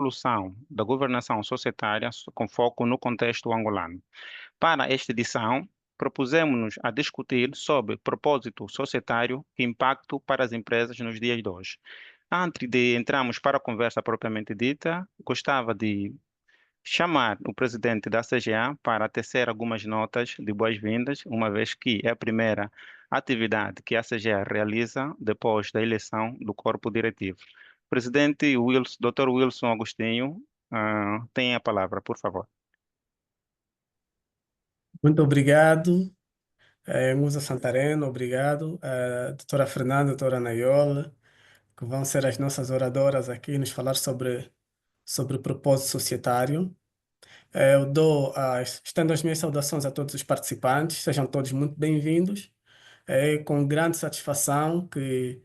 evolução da governação societária com foco no contexto angolano. Para esta edição, propusemos-nos a discutir sobre propósito societário e impacto para as empresas nos dias de hoje. Antes de entrarmos para a conversa propriamente dita, gostava de chamar o presidente da CGA para tecer algumas notas de boas-vindas, uma vez que é a primeira atividade que a CGA realiza depois da eleição do corpo diretivo. Presidente Wilson, Dr. Wilson Agostinho, tem a palavra, por favor. Muito obrigado, Musa Santareno, obrigado, doutora Fernanda, doutora Nayola, que vão ser as nossas oradoras aqui nos falar sobre o propósito societário. Estendo as minhas saudações a todos os participantes, sejam todos muito bem-vindos. É com grande satisfação que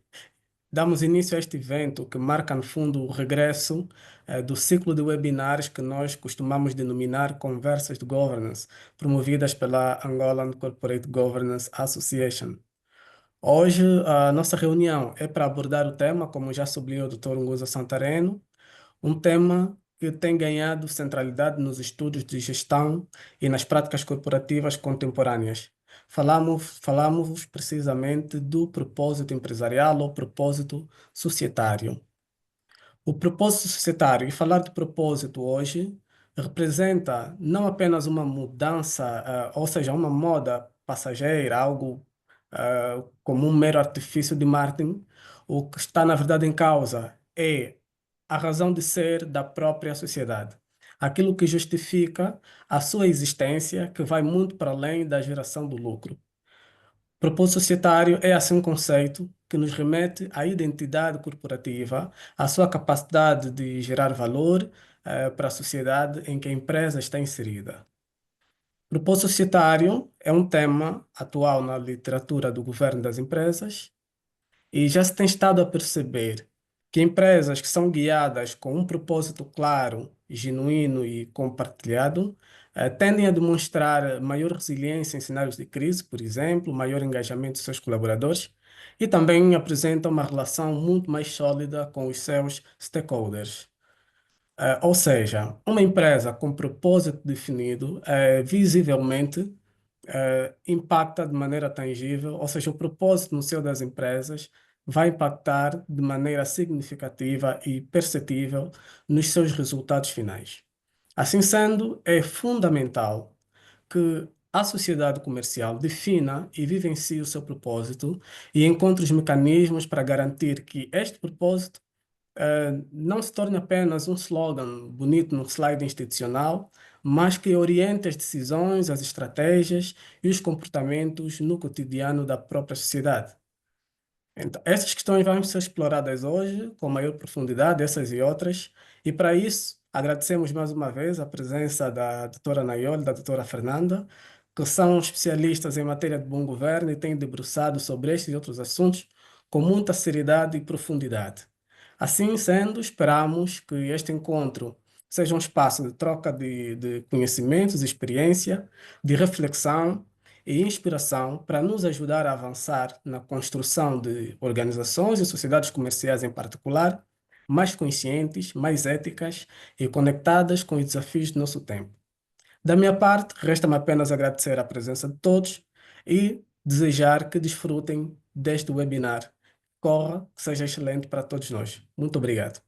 damos início a este evento que marca, no fundo, o regresso do ciclo de webinars que nós costumamos denominar Conversas de Governance, promovidas pela Angolan Corporate Governance Association. Hoje, a nossa reunião é para abordar o tema, como já sublinhou o Dr. Nguza Santareno, um tema que tem ganhado centralidade nos estudos de gestão e nas práticas corporativas contemporâneas. Falamos precisamente do propósito empresarial ou propósito societário. O propósito societário, e falar de propósito hoje, representa não apenas uma mudança, ou seja, uma moda passageira, algo como um mero artifício de marketing. O que está, na verdade, em causa é a razão de ser da própria sociedade. Aquilo que justifica a sua existência, que vai muito para além da geração do lucro. Propósito societário é assim um conceito que nos remete à identidade corporativa, à sua capacidade de gerar valor para a sociedade em que a empresa está inserida. Propósito societário é um tema atual na literatura do governo das empresas e já se tem estado a perceber que empresas que são guiadas com um propósito claro, genuíno e compartilhado, tendem a demonstrar maior resiliência em cenários de crise, por exemplo, maior engajamento dos seus colaboradores e também apresentam uma relação muito mais sólida com os seus stakeholders. Ou seja, uma empresa com propósito definido, visivelmente, impacta de maneira tangível, ou seja, o propósito no seio das empresas vai impactar de maneira significativa e perceptível nos seus resultados finais. Assim sendo, é fundamental que a sociedade comercial defina e vivencie o seu propósito e encontre os mecanismos para garantir que este propósito não se torne apenas um slogan bonito no slide institucional, mas que oriente as decisões, as estratégias e os comportamentos no cotidiano da própria sociedade. Então, essas questões vão ser exploradas hoje com maior profundidade, essas e outras, e para isso agradecemos mais uma vez a presença da doutora Nayol e da doutora Fernanda, que são especialistas em matéria de bom governo e têm debruçado sobre estes e outros assuntos com muita seriedade e profundidade. Assim sendo, esperamos que este encontro seja um espaço de troca de conhecimentos, experiência, de reflexão e inspiração para nos ajudar a avançar na construção de organizações e sociedades comerciais em particular, mais conscientes, mais éticas e conectadas com os desafios do nosso tempo. Da minha parte, resta-me apenas agradecer a presença de todos e desejar que desfrutem deste webinar. Corra, que seja excelente para todos nós. Muito obrigado.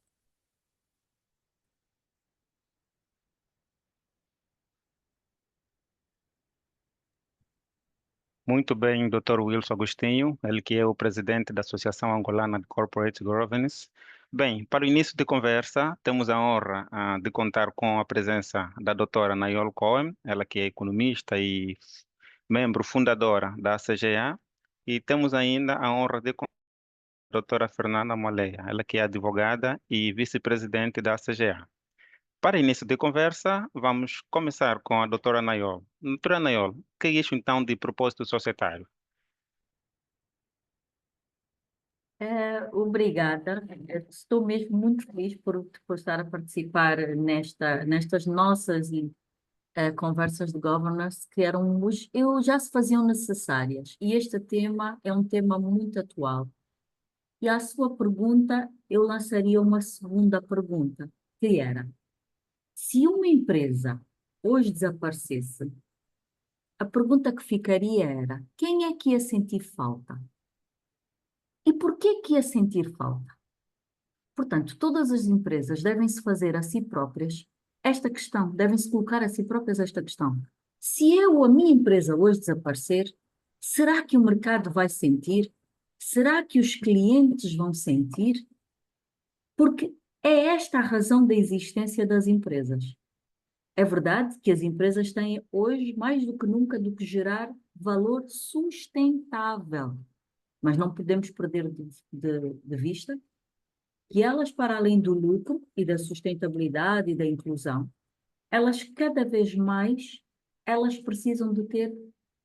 Muito bem, Dr. Wilson Agostinho, ele que é o presidente da Associação Angolana de Corporate Governance. Bem, para o início de conversa, temos a honra de contar com a presença da doutora Nayol Cohen, ela que é economista e membro fundadora da CGA, e temos ainda a honra de contar com a doutora Fernanda Moleia, ela que é advogada e vice-presidente da CGA. Para início de conversa, vamos começar com a doutora Nayol. Doutora Nayol, o que é isso então de propósito societário? Obrigada. Estou mesmo muito feliz por estar a participar nestas nossas conversas de governance eu já se faziam necessárias e este tema é um tema muito atual. E à sua pergunta, eu lançaria uma segunda pergunta. que era, se uma empresa hoje desaparecesse, a pergunta que ficaria era, quem é que ia sentir falta? E por que ia sentir falta? Portanto, todas as empresas devem se fazer a si próprias esta questão, devem se colocar a si próprias esta questão. Se eu, a minha empresa hoje desaparecer, será que o mercado vai sentir? Será que os clientes vão sentir? Porque é esta a razão da existência das empresas. É verdade que as empresas têm hoje, mais do que nunca, do que gerar valor sustentável. Mas não podemos perder de vista que elas, para além do lucro e da sustentabilidade e da inclusão, elas cada vez mais, elas precisam de ter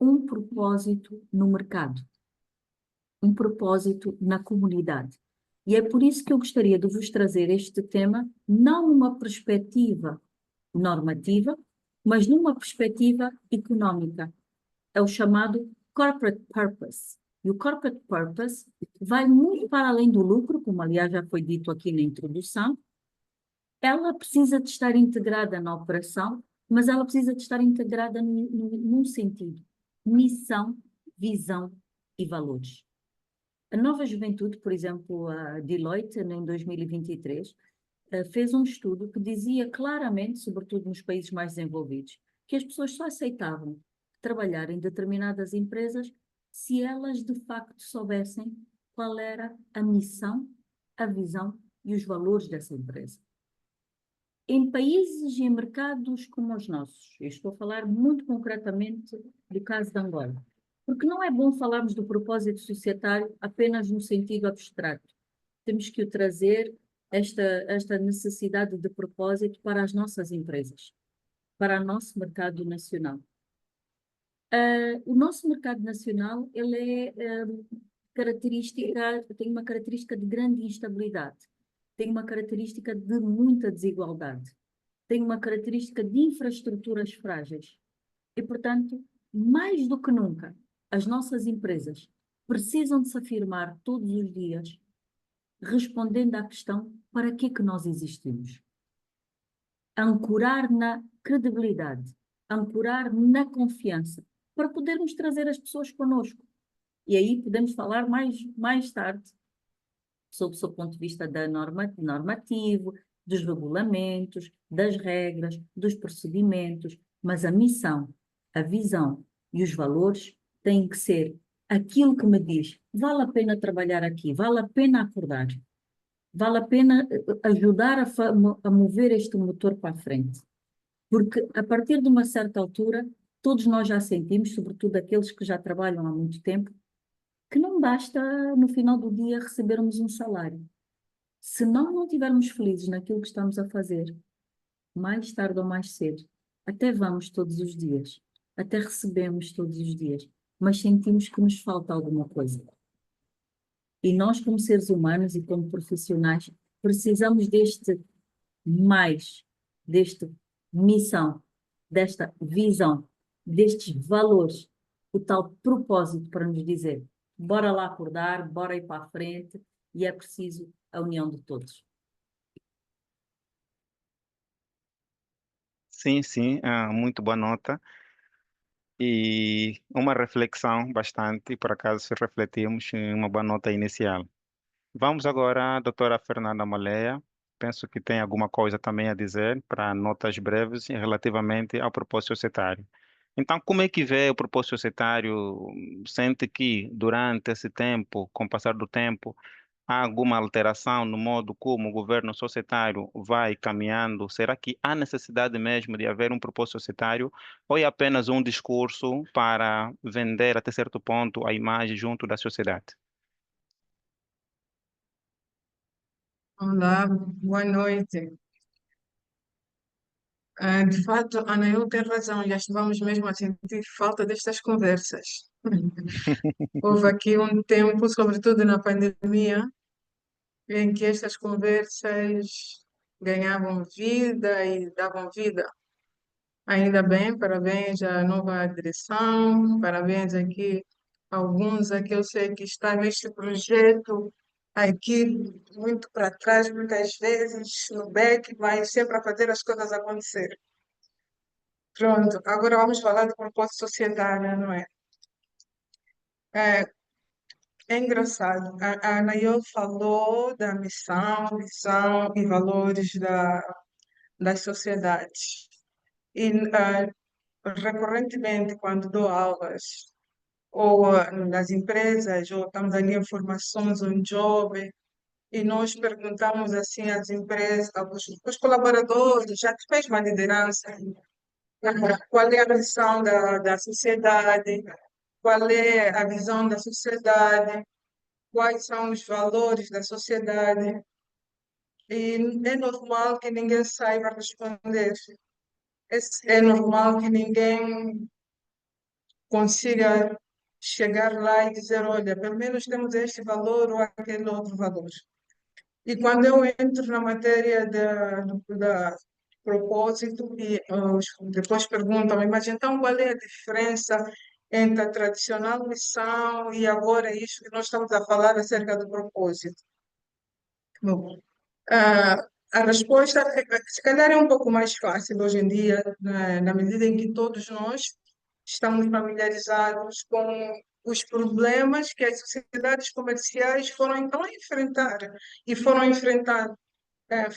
um propósito no mercado, um propósito na comunidade. E é por isso que eu gostaria de vos trazer este tema, não numa perspectiva normativa, mas numa perspectiva económica. É o chamado corporate purpose. E o corporate purpose vai muito para além do lucro, como aliás já foi dito aqui na introdução. Ela precisa de estar integrada na operação, mas ela precisa de estar integrada num sentido: missão, visão e valores. A Nova Juventude, por exemplo, a Deloitte, em 2023, fez um estudo que dizia claramente, sobretudo nos países mais desenvolvidos, que as pessoas só aceitavam trabalhar em determinadas empresas se elas de facto soubessem qual era a missão, a visão e os valores dessa empresa. Em países e em mercados como os nossos, eu estou a falar muito concretamente do caso de Angola, porque não é bom falarmos do propósito societário apenas no sentido abstrato. Temos que o trazer, esta necessidade de propósito, para as nossas empresas, para o nosso mercado nacional. O nosso mercado nacional, ele tem uma característica de grande instabilidade, tem uma característica de muita desigualdade, tem uma característica de infraestruturas frágeis. E, portanto, mais do que nunca, as nossas empresas precisam de se afirmar todos os dias, respondendo à questão: para que é que nós existimos? Ancorar na credibilidade, ancorar na confiança, para podermos trazer as pessoas connosco. E aí podemos falar mais tarde sob o seu ponto de vista normativo, dos regulamentos, das regras, dos procedimentos, mas a missão, a visão e os valores têm que ser aquilo que me diz: vale a pena trabalhar aqui, vale a pena acordar, vale a pena ajudar a mover este motor para a frente. Porque a partir de uma certa altura, todos nós já sentimos, sobretudo aqueles que já trabalham há muito tempo, que não basta no final do dia recebermos um salário. Se nós não estivermos felizes naquilo que estamos a fazer, mais tarde ou mais cedo, até vamos todos os dias, até recebemos todos os dias, mas sentimos que nos falta alguma coisa. E nós, como seres humanos e como profissionais, precisamos deste missão, desta visão, destes valores, o tal propósito para nos dizer: bora lá acordar, bora ir para a frente, e é preciso a união de todos. Sim, sim, muito boa nota. E uma reflexão bastante, por acaso, se refletirmos em uma boa nota inicial. Vamos agora à doutora Fernanda Moleia. Penso que tem alguma coisa também a dizer para notas breves relativamente ao propósito societário. Então, como é que vê o propósito societário? Sente que durante esse tempo, com o passar do tempo, há alguma alteração no modo como o governo societário vai caminhando? Será que há necessidade mesmo de haver um propósito societário ou é apenas um discurso para vender até certo ponto a imagem junto da sociedade? Olá, boa noite. De fato, a Anael tem razão, já estávamos mesmo a sentir falta destas conversas. Houve aqui um tempo, sobretudo na pandemia, em que estas conversas ganhavam vida e davam vida. Ainda bem, parabéns à nova direção, parabéns aqui a alguns a que eu sei que está neste projeto aqui muito para trás, muitas vezes, no back, mas sempre a fazer as coisas acontecerem. Pronto, agora vamos falar do propósito societário, não é? É, é engraçado. A Anael falou da missão, visão e valores das sociedades. E recorrentemente, quando dou aulas, ou nas empresas, ou estamos ali em formações, um job, e nós perguntamos assim às empresas, aos colaboradores, já que fez uma liderança, qual é a missão da sociedade, qual é a visão da sociedade, quais são os valores da sociedade. E é normal que ninguém saiba responder. É normal que ninguém consiga chegar lá e dizer, olha, pelo menos temos este valor ou aquele outro valor. E quando eu entro na matéria da propósito, e depois perguntam, mas então qual é a diferença entre a tradicional missão e agora isso que nós estamos a falar acerca do propósito? Bom, a resposta, se calhar, é um pouco mais fácil hoje em dia, na medida em que todos nós estamos familiarizados com os problemas que as sociedades comerciais foram então enfrentar e foram enfrentar.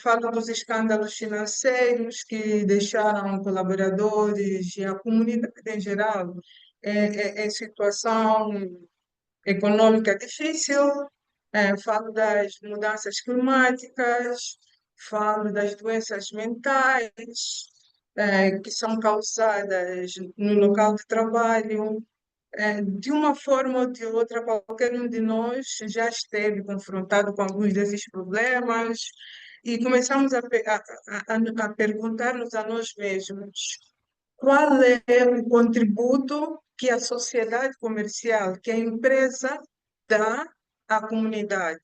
Falo dos escândalos financeiros que deixaram colaboradores e a comunidade em geral em situação econômica difícil. Falo das mudanças climáticas, falo das doenças mentais, que são causadas no local de trabalho. De uma forma ou de outra, qualquer um de nós já esteve confrontado com alguns desses problemas e começamos a perguntar-nos a nós mesmos qual é o contributo que a sociedade comercial, que a empresa dá à comunidade.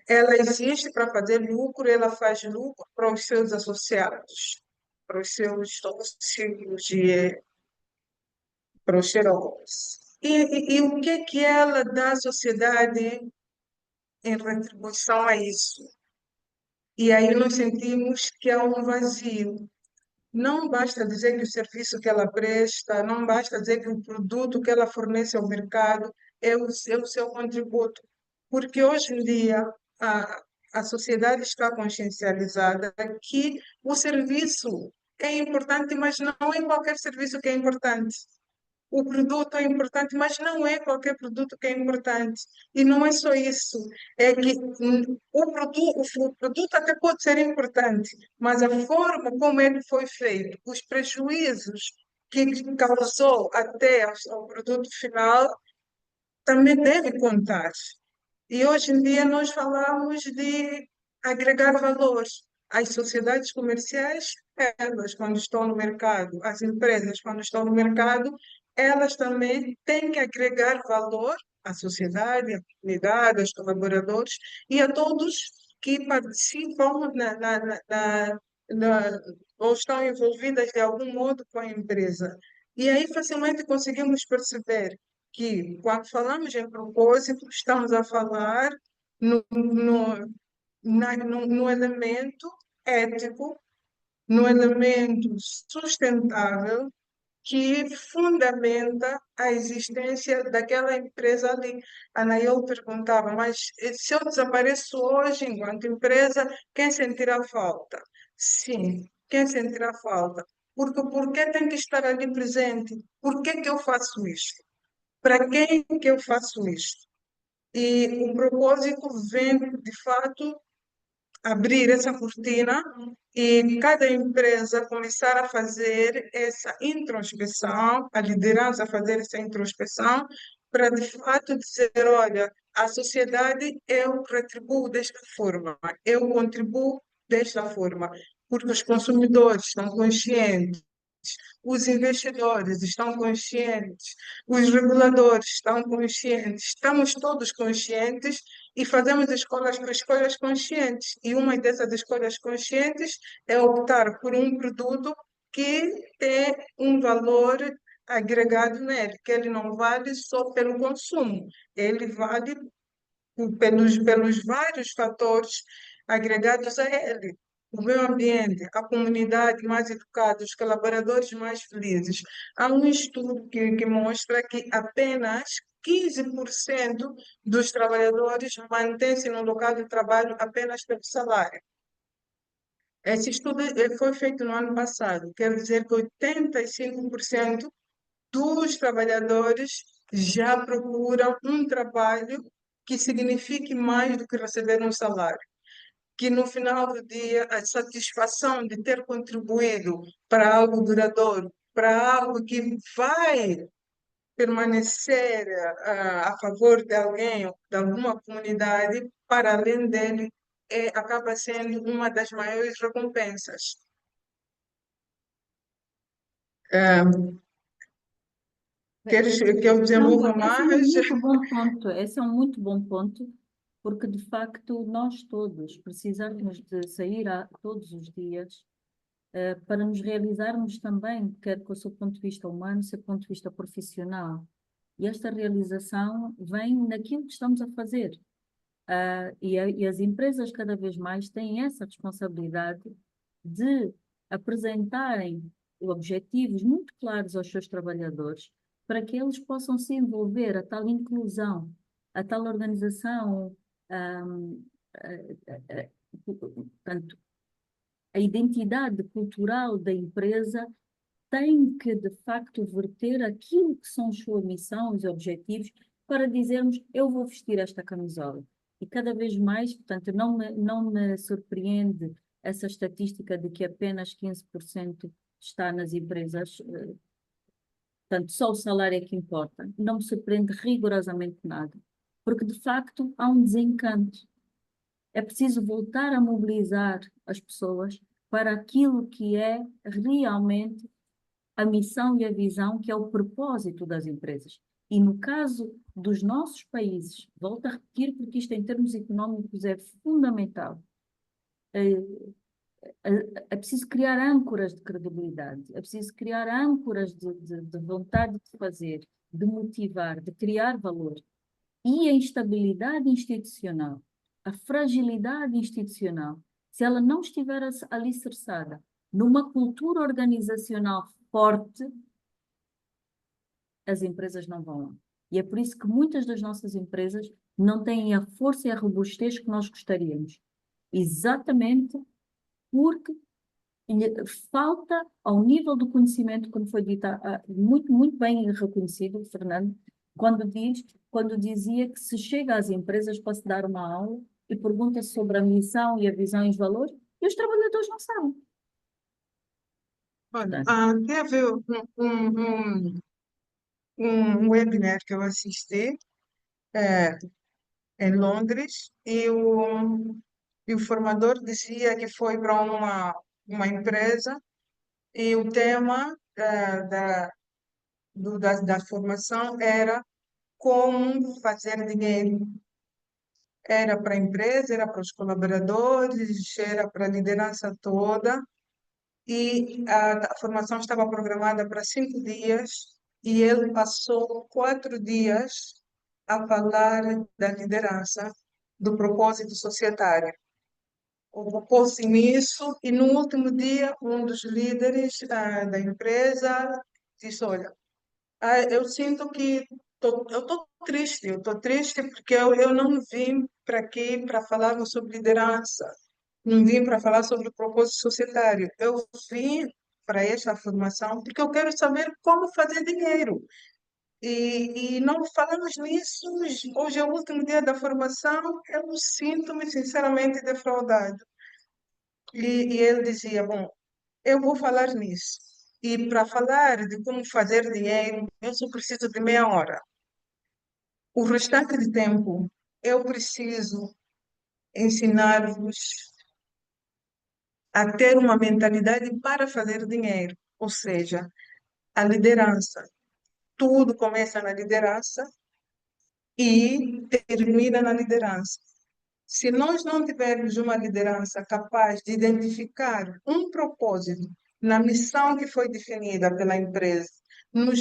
Ela existe para fazer lucro, ela faz lucro para os seus associados, para os seus sócios e para os shareholders. E o que é que ela dá à sociedade em retribuição a isso? E aí nós sentimos que há um vazio. Não basta dizer que o serviço que ela presta, não basta dizer que o produto que ela fornece ao mercado é o seu contributo, porque hoje em dia a, a sociedade está consciencializada que o serviço é importante, mas não é qualquer serviço que é importante. O produto é importante, mas não é qualquer produto que é importante. E não é só isso. É que o produto até pode ser importante, mas a forma como ele foi feito, os prejuízos que causou até ao produto final, também deve contar. E hoje em dia nós falamos de agregar valor. As sociedades comerciais, elas, quando estão no mercado, as empresas, quando estão no mercado, elas também têm que agregar valor à sociedade, à comunidade, aos colaboradores e a todos que participam ou estão envolvidas de algum modo com a empresa. E aí facilmente conseguimos perceber que, quando falamos em propósito, estamos a falar no elemento ético, no elemento sustentável que fundamenta a existência daquela empresa ali. A Nael perguntava, mas se eu desapareço hoje enquanto empresa, quem sentirá falta? Sim, quem sentirá falta? Porque por que tem que estar ali presente? Por que que eu faço isto? Para quem que eu faço isto? E o propósito vem, de fato, abrir essa cortina e cada empresa começar a fazer essa introspeção, a liderança a fazer essa introspeção, para, de fato, dizer, olha, a sociedade eu retribuo desta forma, eu contribuo desta forma, porque os consumidores estão conscientes, os investidores estão conscientes, os reguladores estão conscientes, estamos todos conscientes e fazemos escolhas conscientes. E uma dessas escolhas conscientes é optar por um produto que tem um valor agregado nele, que ele não vale só pelo consumo, ele vale pelos vários fatores agregados a ele. O meio ambiente, a comunidade mais educada, os colaboradores mais felizes. Há um estudo que mostra que apenas 15% dos trabalhadores mantêm-se no local de trabalho apenas pelo salário. Esse estudo foi feito no ano passado, quer dizer que 85% dos trabalhadores já procuram um trabalho que signifique mais do que receber um salário. Que no final do dia a satisfação de ter contribuído para algo duradouro, para algo que vai permanecer a favor de alguém, de alguma comunidade, para além dele, acaba sendo uma das maiores recompensas. Queres que eu Não, desenvolva esse é um mais? muito bom ponto. Esse é um muito bom ponto, porque de facto nós todos precisamos de sair todos os dias para nos realizarmos também, quer com o seu ponto de vista humano, seu ponto de vista profissional. E esta realização vem naquilo que estamos a fazer. E as empresas cada vez mais têm essa responsabilidade de apresentarem objetivos muito claros aos seus trabalhadores para que eles possam se envolver, a tal inclusão, a tal organização, portanto, a identidade cultural da empresa tem que, de facto, verter aquilo que são as suas missões e objetivos para dizermos, eu vou vestir esta camisola. E cada vez mais, portanto, não me surpreende essa estatística de que apenas 15% está nas empresas, portanto, só o salário é que importa. Não me surpreende rigorosamente nada, porque, de facto, há um desencanto. É preciso voltar a mobilizar as pessoas para aquilo que é realmente a missão e a visão, que é o propósito das empresas. E no caso dos nossos países, volto a repetir, porque isto em termos económicos é fundamental, é preciso criar âncoras de credibilidade, é preciso criar âncoras de vontade de fazer, de motivar, de criar valor. E a instabilidade institucional, a fragilidade institucional, se ela não estiver alicerçada numa cultura organizacional forte, as empresas não vão lá. E é por isso que muitas das nossas empresas não têm a força e a robustez que nós gostaríamos. Exatamente porque falta ao nível do conhecimento, como foi dito, muito, muito bem reconhecido, Fernando, quando dizia que se chega às empresas para se dar uma aula e pergunta sobre a missão e a visão e os valores, e os trabalhadores não sabem. Olha, Portanto, teve um webinar que eu assisti em Londres e o formador dizia que foi para uma empresa e o tema da formação era como fazer dinheiro. Era para a empresa, era para os colaboradores, era para a liderança toda. E a formação estava programada para 5 dias e ele passou 4 dias a falar da liderança, do propósito societário. Ocupou-se nisso e no último dia um dos líderes da empresa disse, olha, eu sinto que eu estou triste porque eu não vim para aqui para falar sobre liderança, não vim para falar sobre o propósito societário. Eu vim para esta formação porque eu quero saber como fazer dinheiro. E não falamos nisso. Hoje é o último dia da formação. Eu sinto-me sinceramente defraudado. E ele dizia: bom, eu vou falar nisso. E para falar de como fazer dinheiro, eu só preciso de meia hora. O restante de tempo, eu preciso ensinar-vos a ter uma mentalidade para fazer dinheiro, ou seja, a liderança. Tudo começa na liderança e termina na liderança. Se nós não tivermos uma liderança capaz de identificar um propósito na missão que foi definida pela empresa,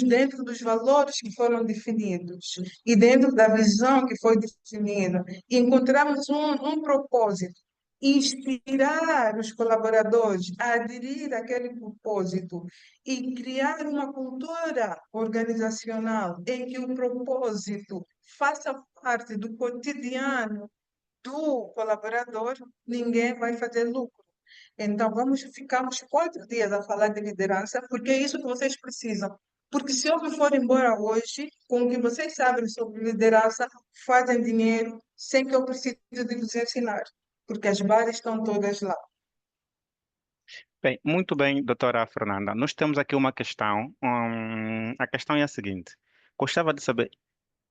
dentro dos valores que foram definidos e dentro da visão que foi definida, encontramos um propósito, inspirar os colaboradores a aderir àquele propósito e criar uma cultura organizacional em que o propósito faça parte do cotidiano do colaborador, ninguém vai fazer lucro. Então, ficamos 4 dias a falar de liderança, porque é isso que vocês precisam. Porque se eu me for embora hoje, com o que vocês sabem sobre liderança, fazem dinheiro sem que eu precise de vos ensinar, porque as bases estão todas lá. Bem, muito bem, doutora Fernanda. Nós temos aqui uma questão. A questão é a seguinte: gostava de saber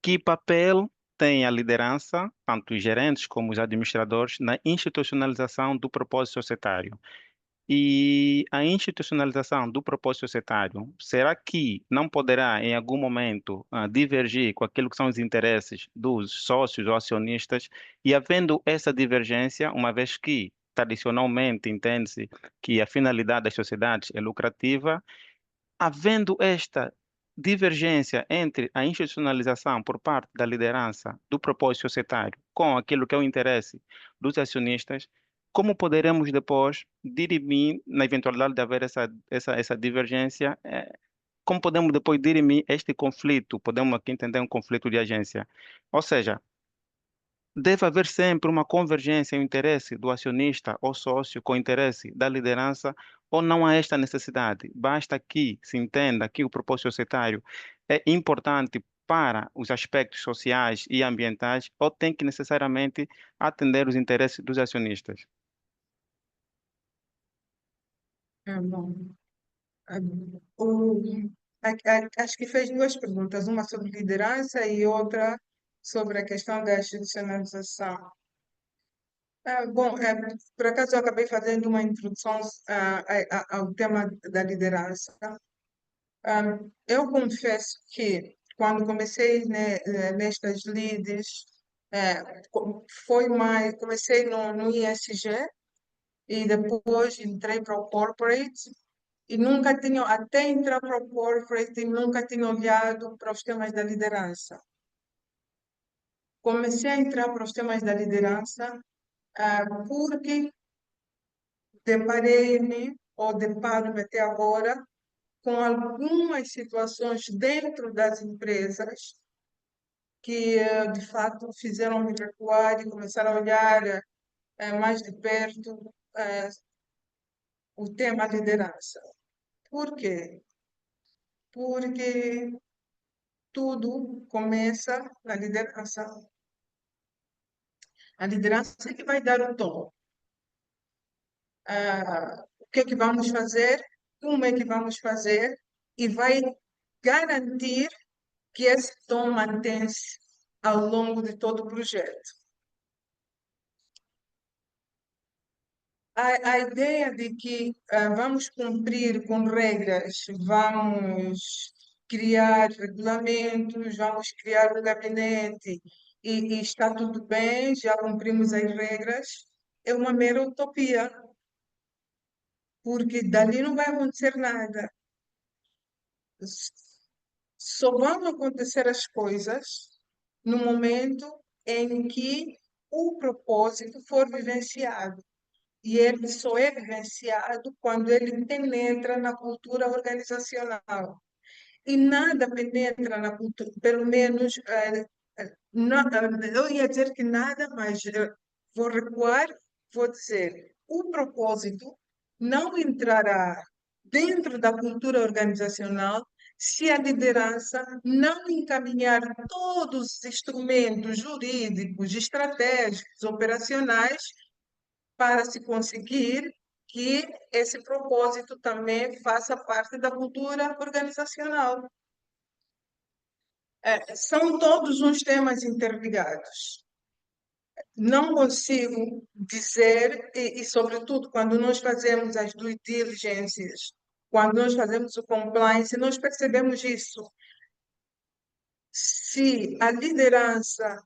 que papel tem a liderança, tanto os gerentes como os administradores, na institucionalização do propósito societário? E a institucionalização do propósito societário, será que não poderá, em algum momento, divergir com aquilo que são os interesses dos sócios ou acionistas? E havendo essa divergência, uma vez que tradicionalmente entende-se que a finalidade das sociedades é lucrativa, havendo esta divergência entre a institucionalização por parte da liderança do propósito societário com aquilo que é o interesse dos acionistas, como poderemos depois dirimir, na eventualidade de haver essa divergência, como podemos depois dirimir este conflito? Podemos aqui entender um conflito de agência. Ou seja, deve haver sempre uma convergência, o interesse do acionista ou sócio com o interesse da liderança, ou não há esta necessidade? Basta que se entenda que o propósito societário é importante para os aspectos sociais e ambientais, ou tem que necessariamente atender os interesses dos acionistas? Bom, ah, acho que fez 2 perguntas, uma sobre liderança e outra sobre a questão da institucionalização. Bom, por acaso eu acabei fazendo uma introdução ao tema da liderança. Eu confesso que quando comecei, né, nestas leads, comecei no ISG e depois entrei para o corporate e nunca tinha, até entrar para o corporate, nunca tinha olhado para os temas da liderança. Comecei a entrar para os temas da liderança, porque deparei-me ou deparo-me até agora com algumas situações dentro das empresas que, de fato, fizeram-me recuar e começar a olhar mais de perto o tema liderança. Por quê? Porque tudo começa na liderança. A liderança é que vai dar o tom. O que é que vamos fazer, como é que vamos fazer, e vai garantir que esse tom mantém-se ao longo de todo o projeto. A ideia de que vamos cumprir com regras, vamos criar regulamentos, vamos criar um gabinete e está tudo bem, já cumprimos as regras, é uma mera utopia, porque dali não vai acontecer nada. Só vão acontecer as coisas no momento em que o propósito for vivenciado. E ele só é vivenciado quando ele penetra na cultura organizacional. E nada penetra na cultura, pelo menos, eu ia dizer que nada, mas vou recuar, vou dizer, o propósito não entrará dentro da cultura organizacional se a liderança não encaminhar todos os instrumentos jurídicos, estratégicos, operacionais para se conseguir que esse propósito também faça parte da cultura organizacional. São todos uns temas interligados. Não consigo dizer, sobretudo, quando nós fazemos as due diligências, quando nós fazemos o compliance, nós percebemos isso. Se a liderança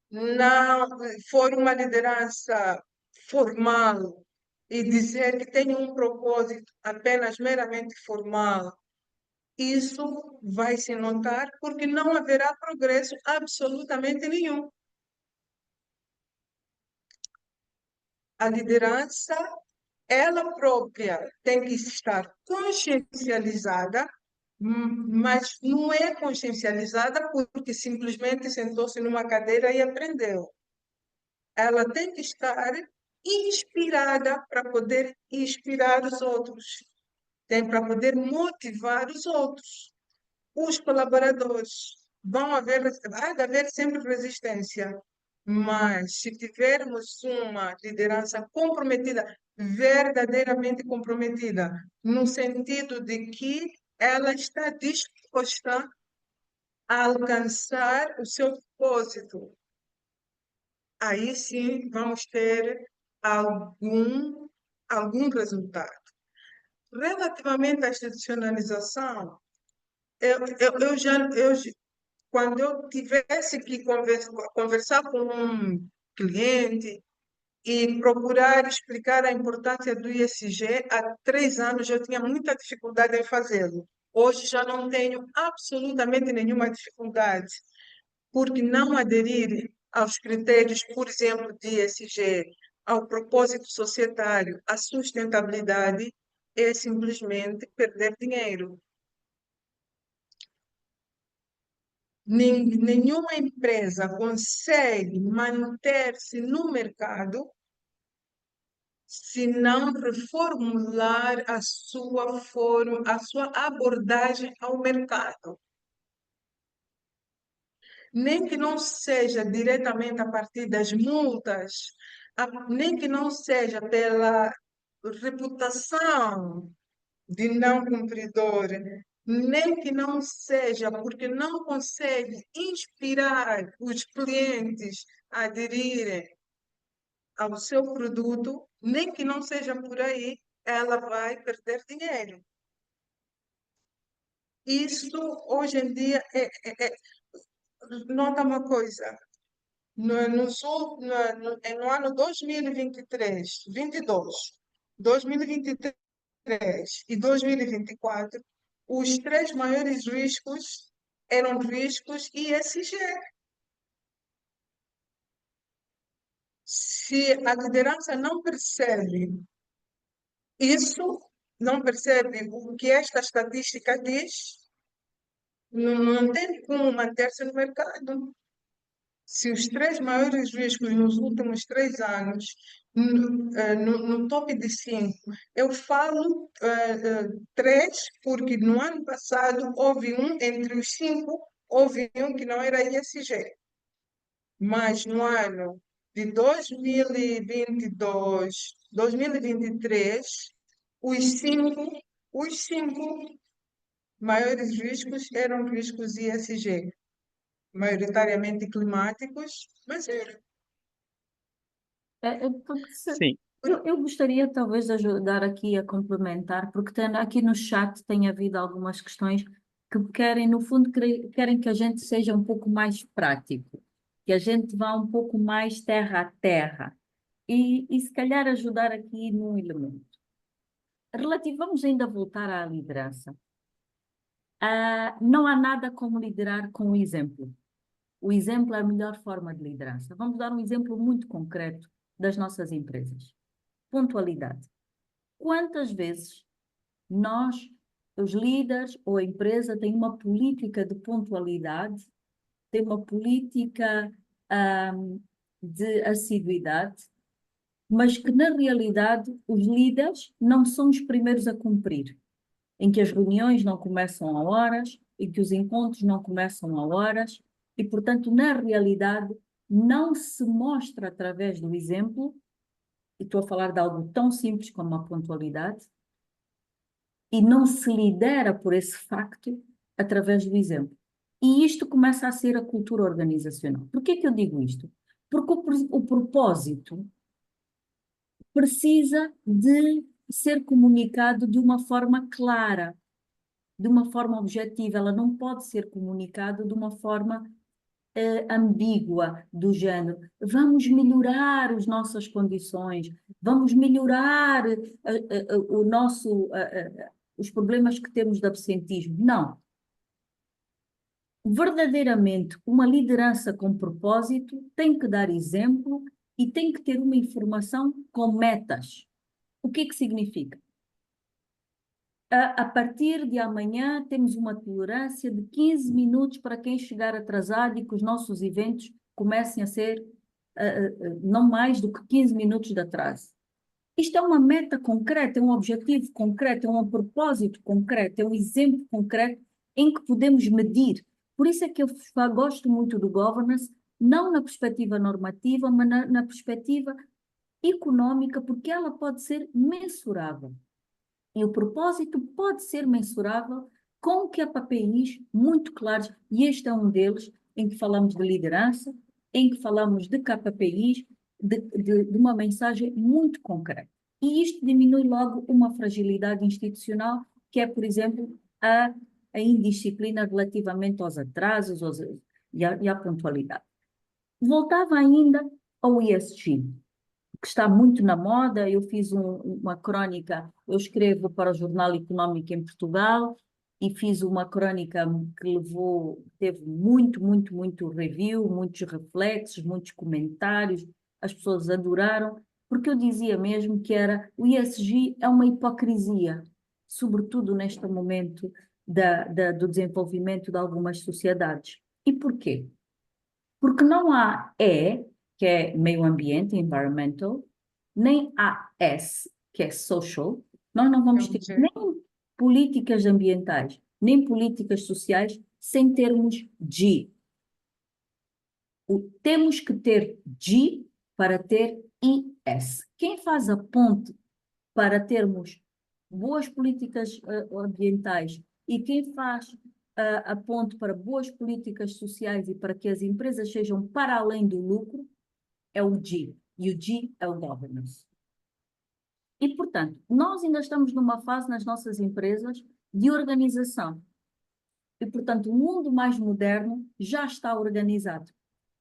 não for uma liderança formal e dizer que tem um propósito apenas meramente formal, isso vai se notar porque não haverá progresso absolutamente nenhum. A liderança, ela própria tem que estar consciencializada, mas não é consciencializada porque simplesmente sentou-se numa cadeira e aprendeu. Ela tem que estar inspirada para poder inspirar os outros, tem para poder motivar os outros, os colaboradores. Há de haver sempre resistência, mas se tivermos uma liderança comprometida, verdadeiramente comprometida, no sentido de que ela está disposta a alcançar o seu propósito, aí sim vamos ter algum resultado. Relativamente à institucionalização, quando eu tivesse que conversar com um cliente e procurar explicar a importância do ISG, há 3 anos eu tinha muita dificuldade em fazê-lo. Hoje já não tenho absolutamente nenhuma dificuldade, porque não aderir aos critérios, por exemplo, de ISG, ao propósito societário, à sustentabilidade, é simplesmente perder dinheiro. Nenhuma empresa consegue manter-se no mercado se não reformular a sua forma, a sua abordagem ao mercado. Nem que não seja diretamente a partir das multas, nem que não seja pela reputação de não cumpridor, nem que não seja porque não consegue inspirar os clientes a aderirem ao seu produto, nem que não seja por aí, ela vai perder dinheiro. Isso, hoje em dia, nota uma coisa, no ano 2023, 2023 e 2024, os 3 maiores riscos eram riscos ESG. Se a liderança não percebe isso, não percebe o que esta estatística diz, não tem como manter-se no mercado. Se os 3 maiores riscos nos últimos 3 anos, no top de 5, eu falo 3, porque no ano passado houve entre os 5, houve um que não era ESG. Mas no ano de 2022, 2023, os cinco maiores riscos eram riscos ESG, maioritariamente climáticos, mas era. Porque Sim, eu gostaria talvez de ajudar aqui a complementar, porque aqui no chat tem havido algumas questões que querem, no fundo, querem que a gente seja um pouco mais prático, que a gente vá um pouco mais terra a terra e se calhar ajudar aqui num elemento. Vamos ainda voltar à liderança. Não há nada como liderar com o exemplo. O exemplo é a melhor forma de liderança. Vamos dar um exemplo muito concreto das nossas empresas. Pontualidade. Quantas vezes nós, os líderes ou a empresa, têm uma política de pontualidade, tem uma política de assiduidade, mas que na realidade os líderes não são os primeiros a cumprir, em que as reuniões não começam a horas, em que os encontros não começam a horas, e, portanto, na realidade, não se mostra através do exemplo, e estou a falar de algo tão simples como a pontualidade, e não se lidera por esse facto através do exemplo. E isto começa a ser a cultura organizacional. Por que eu digo isto? Porque o propósito precisa de ser comunicado de uma forma clara, de uma forma objetiva. Ela não pode ser comunicada de uma forma ambígua, do género, vamos melhorar as nossas condições, vamos melhorar os problemas que temos de absentismo. Não. Verdadeiramente, uma liderança com propósito tem que dar exemplo e tem que ter uma informação com metas. O que significa? A partir de amanhã temos uma tolerância de 15 minutos para quem chegar atrasado e que os nossos eventos comecem a ser não mais do que 15 minutos de atraso. Isto é uma meta concreta, é um objetivo concreto, é um propósito concreto, é um exemplo concreto em que podemos medir. Por isso é que eu gosto muito do governance, não na perspectiva normativa, mas na perspectiva econômica, porque ela pode ser mensurável. E o propósito pode ser mensurável com KPIs muito claros, e este é um deles, em que falamos de liderança, em que falamos de KPIs, de uma mensagem muito concreta. E isto diminui logo uma fragilidade institucional, que é, por exemplo, a indisciplina relativamente aos atrasos e à pontualidade. Voltava ainda ao ESG, que está muito na moda. Eu fiz uma crônica, eu escrevo para o Jornal Económico em Portugal e fiz uma crônica que teve muito review, muitos reflexos, muitos comentários, as pessoas adoraram, porque eu dizia mesmo que o ESG é uma hipocrisia, sobretudo neste momento do desenvolvimento de algumas sociedades. E porquê? Porque não há que é meio ambiente, environmental, nem há S, que é social. Nós não vamos ter nem políticas ambientais, nem políticas sociais, sem termos G. Temos que ter G para ter IS. Quem faz a ponte para termos boas políticas ambientais e quem faz a ponte para boas políticas sociais e para que as empresas sejam para além do lucro, é o G. E o G é o governance. E, portanto, nós ainda estamos numa fase nas nossas empresas de organização. E, portanto, o mundo mais moderno já está organizado.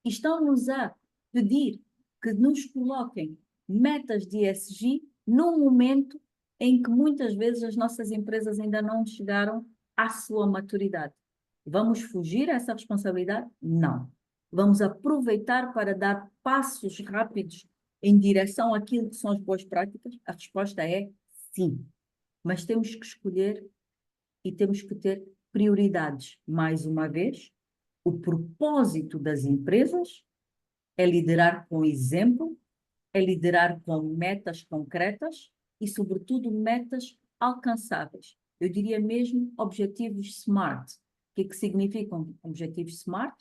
E estão-nos a pedir que nos coloquem metas de ESG num momento em que muitas vezes as nossas empresas ainda não chegaram à sua maturidade. Vamos fugir a essa responsabilidade? Não. Vamos aproveitar para dar passos rápidos em direção àquilo que são as boas práticas? A resposta é sim. Mas temos que escolher e temos que ter prioridades. Mais uma vez, o propósito das empresas é liderar com exemplo, é liderar com metas concretas e, sobretudo, metas alcançáveis. Eu diria mesmo objetivos SMART. O que significam objetivos SMART?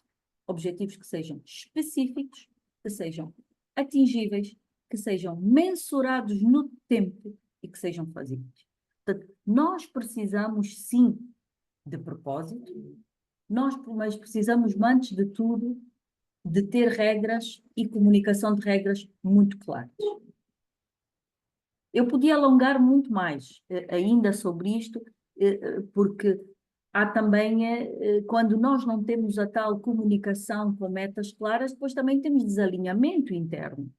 Objetivos que sejam específicos, que sejam atingíveis, que sejam mensurados no tempo e que sejam fazíveis. Portanto, nós precisamos, sim, de propósito, mas precisamos, antes de tudo, de ter regras e comunicação de regras muito claras. Eu podia alongar muito mais ainda sobre isto, porque há também, quando nós não temos a tal comunicação com metas claras, depois também temos desalinhamento interno,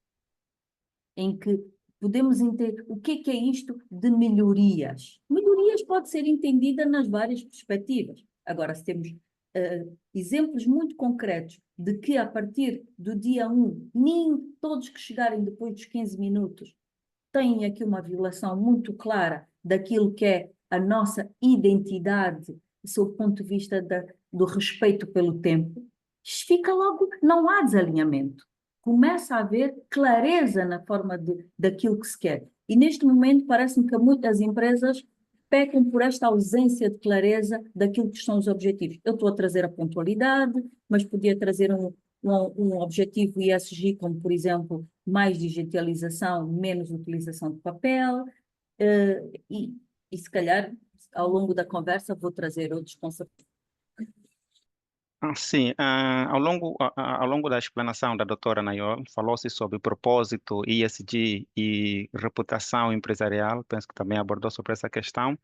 em que podemos entender o que é isto de melhorias. Melhorias pode ser entendida nas várias perspectivas. Agora, se temos exemplos muito concretos de que a partir do dia 1, nem todos que chegarem depois dos 15 minutos têm aqui uma violação muito clara daquilo que é a nossa identidade, sob o ponto de vista do respeito pelo tempo, fica logo, não há desalinhamento. Começa a haver clareza na forma daquilo que se quer. E neste momento parece-me que muitas empresas pecam por esta ausência de clareza daquilo que são os objetivos. Eu estou a trazer a pontualidade, mas podia trazer um objetivo ESG, como, por exemplo, mais digitalização, menos utilização de papel, e se calhar, ao longo da conversa, vou trazer outros conceitos. Sim, ao longo da explanação da doutora Nayol, falou-se sobre propósito, ESG e reputação empresarial, penso que também abordou sobre essa questão.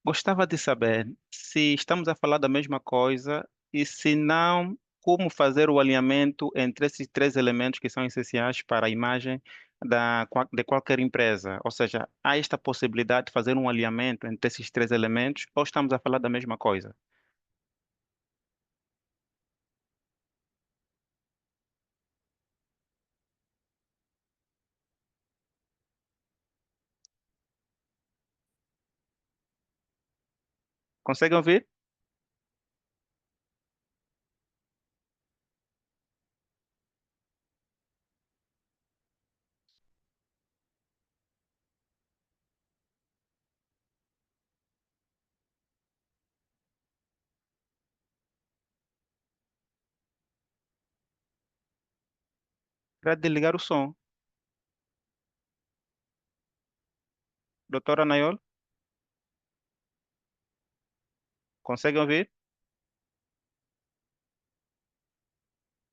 Gostava de saber se estamos a falar da mesma coisa e, se não, como fazer o alinhamento entre esses três elementos que são essenciais para a imagem de qualquer empresa? Ou seja, há esta possibilidade de fazer um alinhamento entre esses três elementos ou estamos a falar da mesma coisa? Conseguem ouvir? Para desligar o som. Doutora Nayol, conseguem ouvir?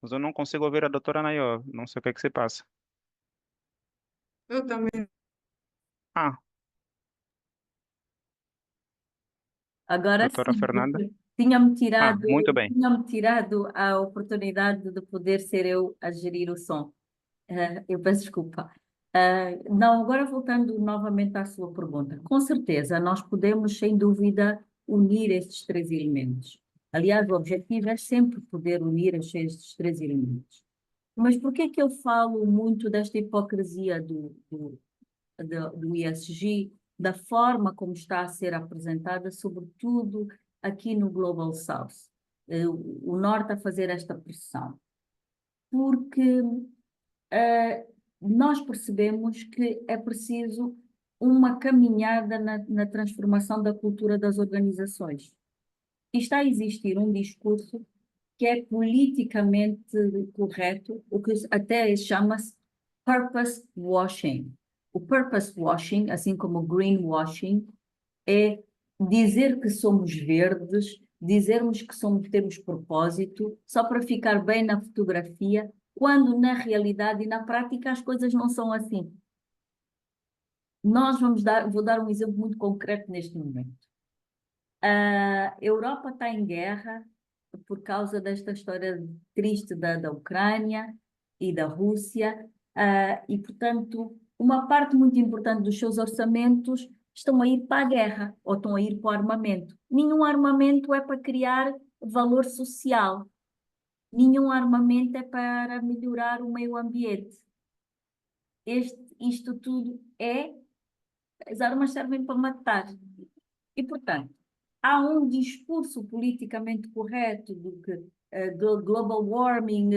Mas eu não consigo ouvir a doutora Nayol. Não sei o que é que se passa. Eu também. Ah, Agora doutora sim, Fernanda? porque tinha-me Ah, tirado, muito bem. tinha-me tirado a oportunidade de poder ser eu a gerir o som. Eu peço desculpa. Não, agora voltando novamente à sua pergunta. Com certeza, nós podemos, sem dúvida, unir estes três elementos. Aliás, o objetivo é sempre poder unir estes três elementos. Mas por que é que eu falo muito desta hipocrisia do ESG, da forma como está a ser apresentada, sobretudo aqui no Global South? O Norte a fazer esta pressão. Porque nós percebemos que é preciso uma caminhada na transformação da cultura das organizações. E está a existir um discurso que é politicamente correto, o que até chama-se purpose washing. O purpose washing, assim como o greenwashing, é dizer que somos verdes, dizermos que temos propósito, só para ficar bem na fotografia, quando na realidade e na prática as coisas não são assim. Vou dar um exemplo muito concreto neste momento. A Europa está em guerra por causa desta história triste da Ucrânia e da Rússia, e, portanto, uma parte muito importante dos seus orçamentos estão a ir para a guerra ou estão a ir para o armamento. Nenhum armamento é para criar valor social, nenhum armamento é para melhorar o meio ambiente. Isto tudo as armas servem para matar. E, portanto, há um discurso politicamente correto do global warming,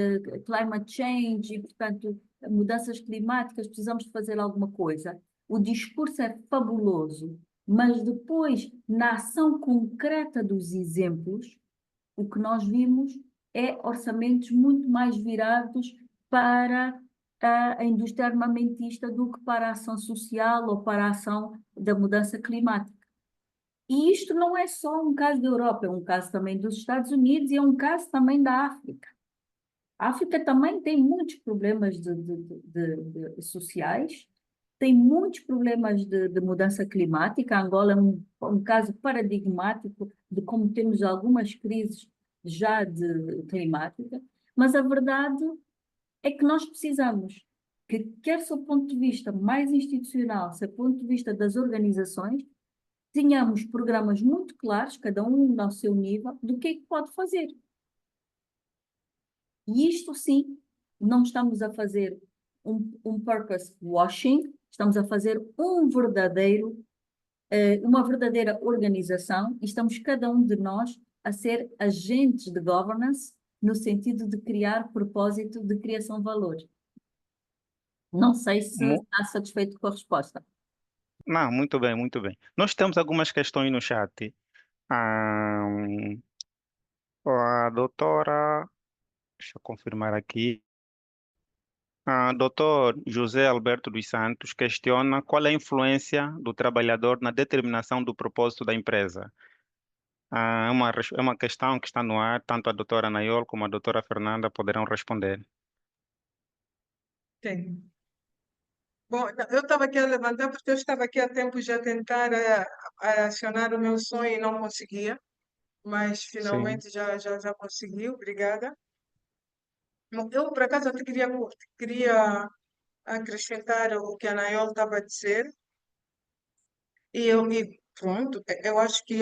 climate change, e, portanto, mudanças climáticas, precisamos de fazer alguma coisa. O discurso é fabuloso, mas depois, na ação concreta dos exemplos, o que nós vimos é orçamentos muito mais virados para a indústria armamentista do que para a ação social ou para a ação da mudança climática. E isto não é só um caso da Europa, é um caso também dos Estados Unidos e é um caso também da África. A África também tem muitos problemas sociais, tem muitos problemas de mudança climática. A Angola é um caso paradigmático de como temos algumas crises já de climática, mas a verdade é que nós precisamos que, quer do ponto de vista mais institucional, se do ponto de vista das organizações, tenhamos programas muito claros, cada um ao seu nível, do que é que pode fazer. E isto sim, não estamos a fazer um purpose washing, estamos a fazer uma verdadeira organização e estamos cada um de nós a ser agentes de governance no sentido de criar propósito de criação de valor. Não sei se Mu- está satisfeito com a resposta. Não, muito bem, muito bem. Nós temos algumas questões no chat. Ah, a doutora, deixa eu confirmar aqui. Doutor José Alberto dos Santos questiona qual é a influência do trabalhador na determinação do propósito da empresa. É uma questão que está no ar, tanto a doutora Nayol como a doutora Fernanda poderão responder. Sim. Bom, eu estava aqui a levantar porque eu estava aqui há tempo já a tentar a acionar o meu sonho e não conseguia, mas Sim. finalmente já consegui, obrigada. Bom, eu, por acaso, até queria acrescentar o que a Nayol estava a dizer. E pronto, eu acho que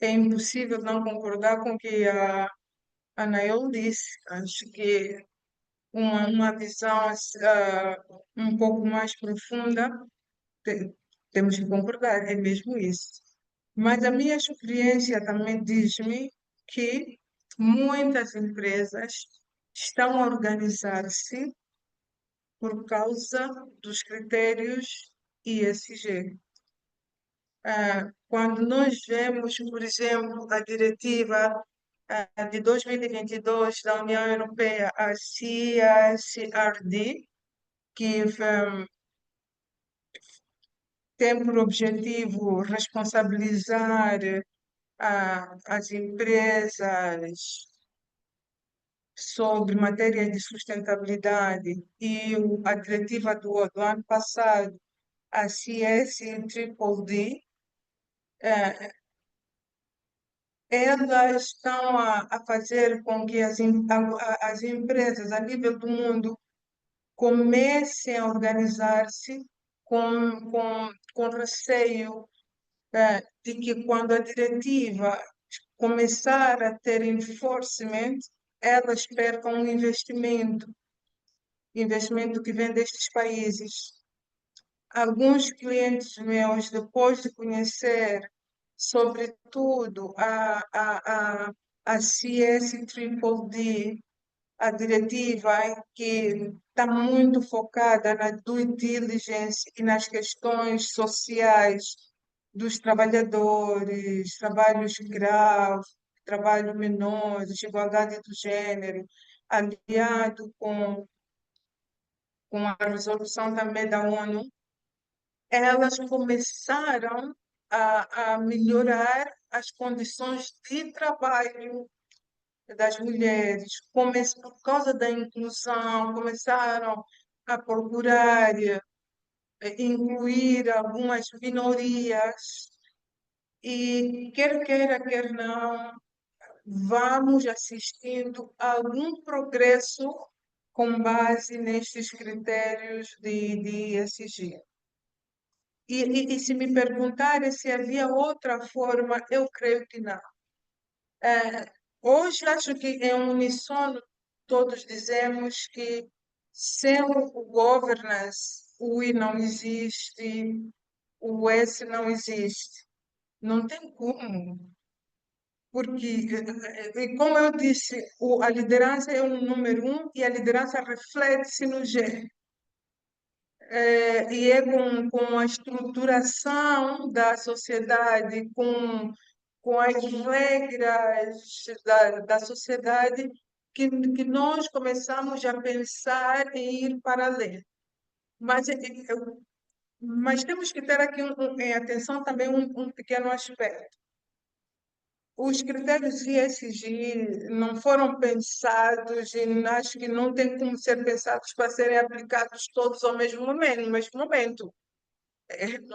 é impossível não concordar com o que a Nayol disse. Acho que uma visão um pouco mais profunda, te- temos que concordar, é mesmo isso. Mas a minha experiência também diz-me que muitas empresas estão a organizar-se por causa dos critérios ESG. Quando nós vemos, por exemplo, a diretiva de 2022 da União Europeia, a CSRD, que tem por objetivo responsabilizar as empresas sobre matérias de sustentabilidade, e a diretiva do ano passado, a CSDDD, elas estão a fazer com que as empresas a nível do mundo comecem a organizar-se com receio de que quando a diretiva começar a ter enforcement, elas percam um investimento que vem destes países. Alguns clientes meus, depois de conhecer, sobretudo, a CSDDD, a diretiva que está muito focada na due diligence e nas questões sociais dos trabalhadores, trabalho escravo, trabalho menor, desigualdade do gênero, aliado com a resolução também da ONU, elas começaram a melhorar as condições de trabalho das mulheres, por causa da inclusão, começaram a procurar incluir algumas minorias, e quer queira, quer não, vamos assistindo a algum progresso com base nestes critérios de ESG. E se me perguntarem se havia outra forma, eu creio que não. Hoje acho que em uníssono todos dizemos que sem o governance, o I não existe, o S não existe. Não tem como. Porque, como eu disse, a liderança é um número um e a liderança reflete-se no G. E é com a estruturação da sociedade, com as regras da sociedade, que nós começamos a pensar em ir para além. Mas, mas temos que ter aqui em atenção também um pequeno aspecto. Os critérios ESG não foram pensados e acho que não tem como ser pensados para serem aplicados todos ao mesmo momento.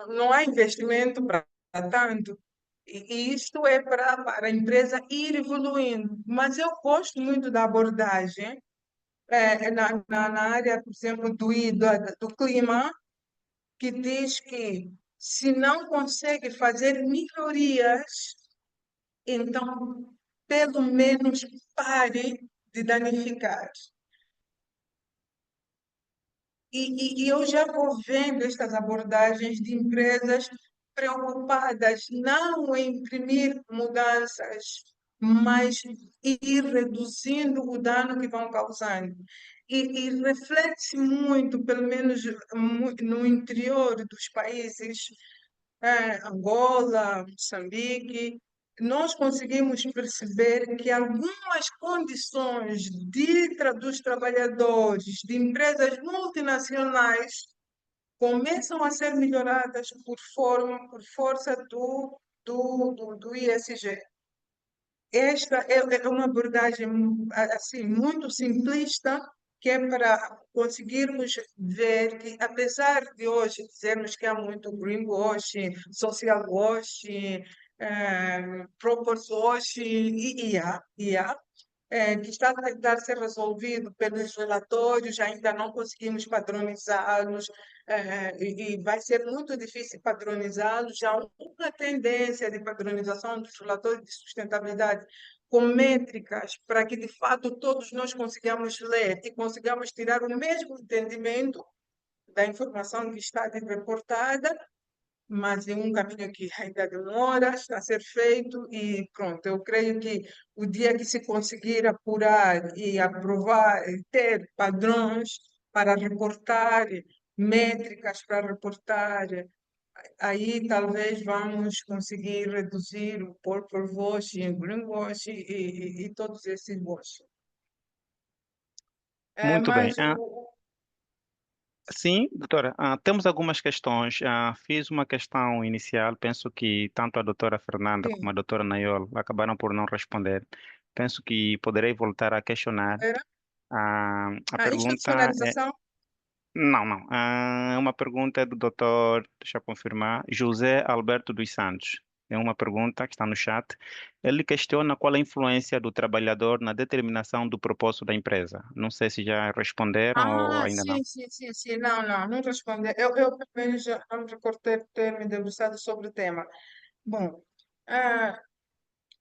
Não há investimento para tanto. E isto é para a empresa ir evoluindo. Mas eu gosto muito da abordagem na área, por exemplo, do clima, que diz que se não consegue fazer melhorias, então pelo menos pare de danificar. E eu já vou vendo estas abordagens de empresas preocupadas não em imprimir mudanças, mas ir reduzindo o dano que vão causando. E reflete-se muito, pelo menos no interior dos países, Angola, Moçambique, nós conseguimos perceber que algumas condições dos trabalhadores de empresas multinacionais começam a ser melhoradas por força do ESG. Esta é uma abordagem assim, muito simplista, que é para conseguirmos ver que, apesar de hoje dizermos que há muito greenwashing, social washing, purpose washing, e há, que está a tentar ser resolvido pelos relatórios, ainda não conseguimos padronizá-los, e vai ser muito difícil padronizá-los. Há uma tendência de padronização dos relatórios de sustentabilidade com métricas para que, de fato, todos nós consigamos ler e consigamos tirar o mesmo entendimento da informação que está a ser reportada, mas é um caminho que ainda demora, está a ser feito e pronto. Eu creio que o dia que se conseguir apurar e aprovar, e ter padrões para reportar, métricas para reportar, aí talvez vamos conseguir reduzir o purple washing, greenwashing e todos esses washing. Muito bem. Mas Sim, doutora, temos algumas questões. Fiz uma questão inicial, penso que tanto a doutora Fernanda como sim, a doutora Nayol acabaram por não responder. Penso que poderei voltar a questionar. era A a pergunta é. institucionalização. Não, não. Uma pergunta é do doutor, deixa eu confirmar, José Alberto dos Santos. É uma pergunta que está no chat. Ele questiona qual a influência do trabalhador na determinação do propósito da empresa. Não sei se já responderam ou ainda não. Sim. Não respondi. Eu também já não me recordo ter me debruçado sobre o tema. Bom, ah,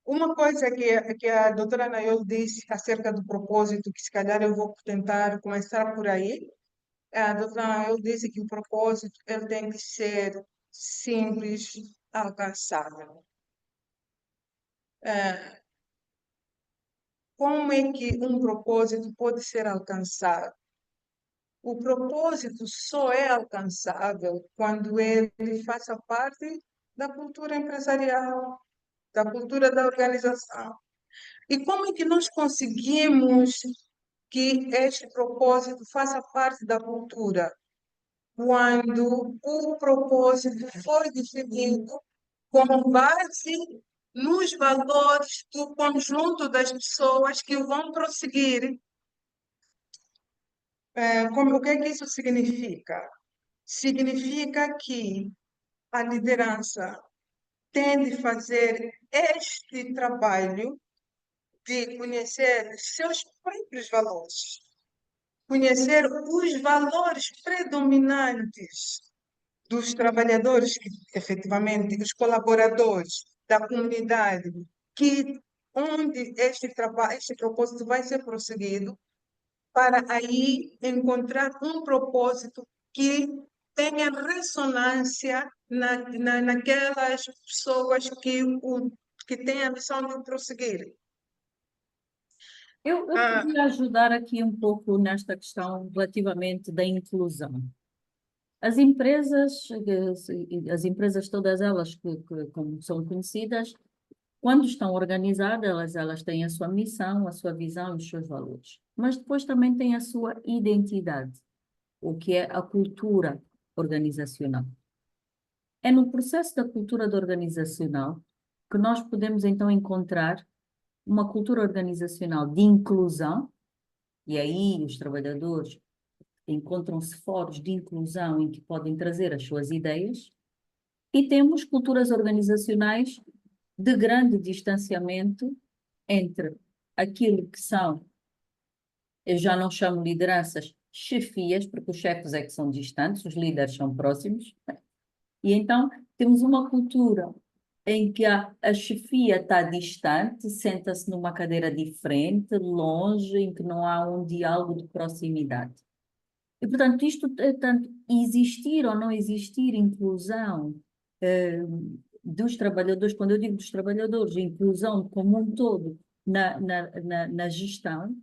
uma coisa que a doutora Nayol disse acerca do propósito, que se calhar eu vou tentar começar por aí. A doutora Nayol disse que o propósito ele tem que ser simples, alcançável. Ah, como é que um propósito pode ser alcançado? O propósito só é alcançável quando ele faça parte da cultura empresarial, da cultura da organização. E como é que nós conseguimos que este propósito faça parte da cultura? Quando o propósito foi definido com base nos valores do conjunto das pessoas que vão prosseguir. O que é que isso significa? Significa que a liderança tem de fazer este trabalho de conhecer os seus próprios valores, conhecer os valores predominantes dos trabalhadores, efetivamente, os colaboradores da comunidade, que onde este propósito vai ser prosseguido, para aí encontrar um propósito que tenha ressonância naquelas pessoas que têm a missão de prosseguir. Eu podia ajudar aqui um pouco nesta questão relativamente da inclusão. As empresas todas elas como são conhecidas, quando estão organizadas, elas têm a sua missão, a sua visão e os seus valores. Mas depois também têm a sua identidade, o que é a cultura organizacional. É no processo da cultura organizacional que nós podemos então encontrar uma cultura organizacional de inclusão, e aí os trabalhadores encontram-se fóruns de inclusão em que podem trazer as suas ideias, e temos culturas organizacionais de grande distanciamento entre aquilo que são, eu já não chamo lideranças, chefias, porque os chefes é que são distantes, os líderes são próximos, e então temos uma cultura em que a chefia está distante, senta-se numa cadeira diferente, longe, em que não há um diálogo de proximidade. E, portanto, tanto existir ou não existir inclusão dos trabalhadores, quando eu digo dos trabalhadores, inclusão como um todo na gestão,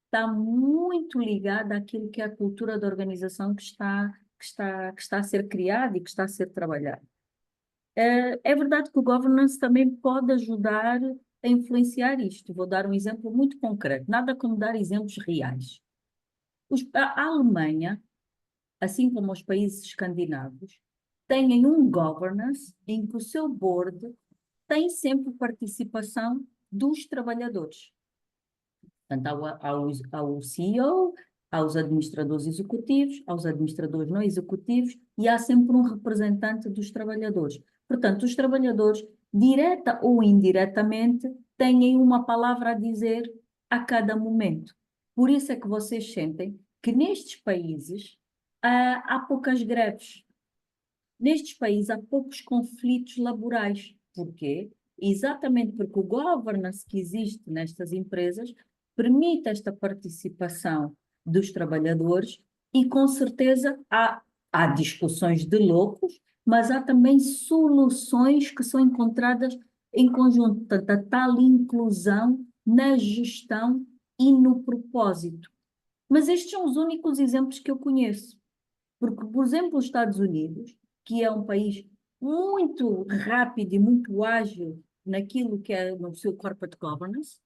está muito ligada àquilo que é a cultura da organização que está a ser criada e que está a ser trabalhada. É verdade que o governance também pode ajudar a influenciar isto. Vou dar um exemplo muito concreto, nada como dar exemplos reais. A Alemanha, assim como os países escandinavos, têm um governance em que o seu board tem sempre participação dos trabalhadores. Portanto, ao CEO, aos administradores executivos, aos administradores não executivos, e há sempre um representante dos trabalhadores. Portanto, os trabalhadores, direta ou indiretamente, têm uma palavra a dizer a cada momento. Por isso é que vocês sentem que nestes países há poucas greves. Nestes países há poucos conflitos laborais. Porquê? Exatamente porque o governance que existe nestas empresas permite esta participação dos trabalhadores e, com certeza, há discussões de loucos, mas há também soluções que são encontradas em conjunto. Portanto, a tal inclusão na gestão e no propósito. Mas estes são os únicos exemplos que eu conheço. Porque, por exemplo, os Estados Unidos, que é um país muito rápido e muito ágil naquilo que é no seu corporate governance,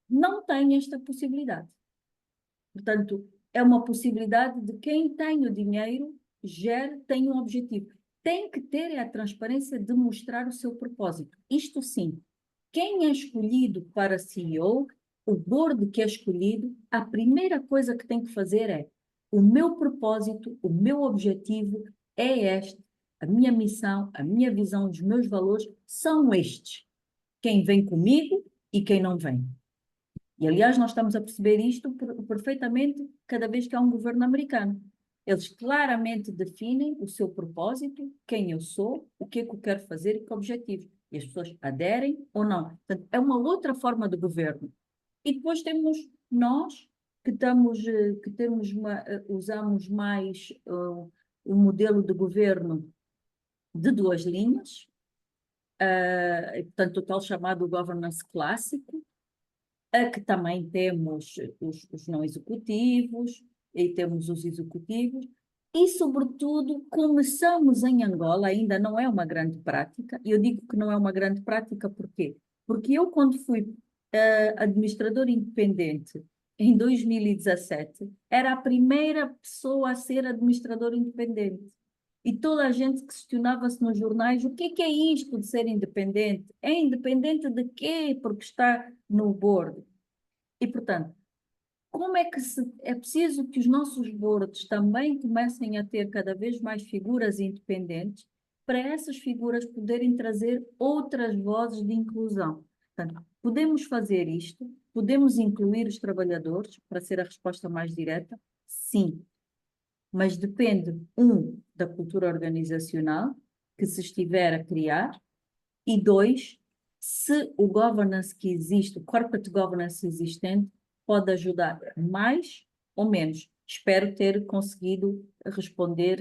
não tem esta possibilidade. Portanto, é uma possibilidade de quem tem o dinheiro, tem um objetivo. Tem que ter a transparência de mostrar o seu propósito. Isto sim, quem é escolhido para CEO, o board que é escolhido, a primeira coisa que tem que fazer é: o meu propósito, o meu objetivo é este, a minha missão, a minha visão, os meus valores são estes. Quem vem comigo e quem não vem. E, aliás, nós estamos a perceber isto perfeitamente cada vez que há um governo americano. Eles claramente definem o seu propósito, quem eu sou, o que é que eu quero fazer e que objetivo. E as pessoas aderem ou não. Portanto, é uma outra forma de governo. E depois temos nós, usamos mais o modelo de governo de duas linhas, portanto, o tal chamado governance clássico, que também temos os não executivos e temos os executivos, e, sobretudo, começamos em Angola, ainda não é uma grande prática, e eu digo que não é uma grande prática porquê? Porque eu, quando fui administrador independente em 2017, era a primeira pessoa a ser administrador independente. E toda a gente questionava-se nos jornais: o que é isto de ser independente? É independente de quê? Porque está no board. E, portanto, como é que é preciso que os nossos boards também comecem a ter cada vez mais figuras independentes para essas figuras poderem trazer outras vozes de inclusão? Portanto, podemos fazer isto? Podemos incluir os trabalhadores, para ser a resposta mais direta? Sim. Mas depende, da cultura organizacional que se estiver a criar, e dois, se o governance que existe, o corporate governance existente, pode ajudar mais ou menos. Espero ter conseguido responder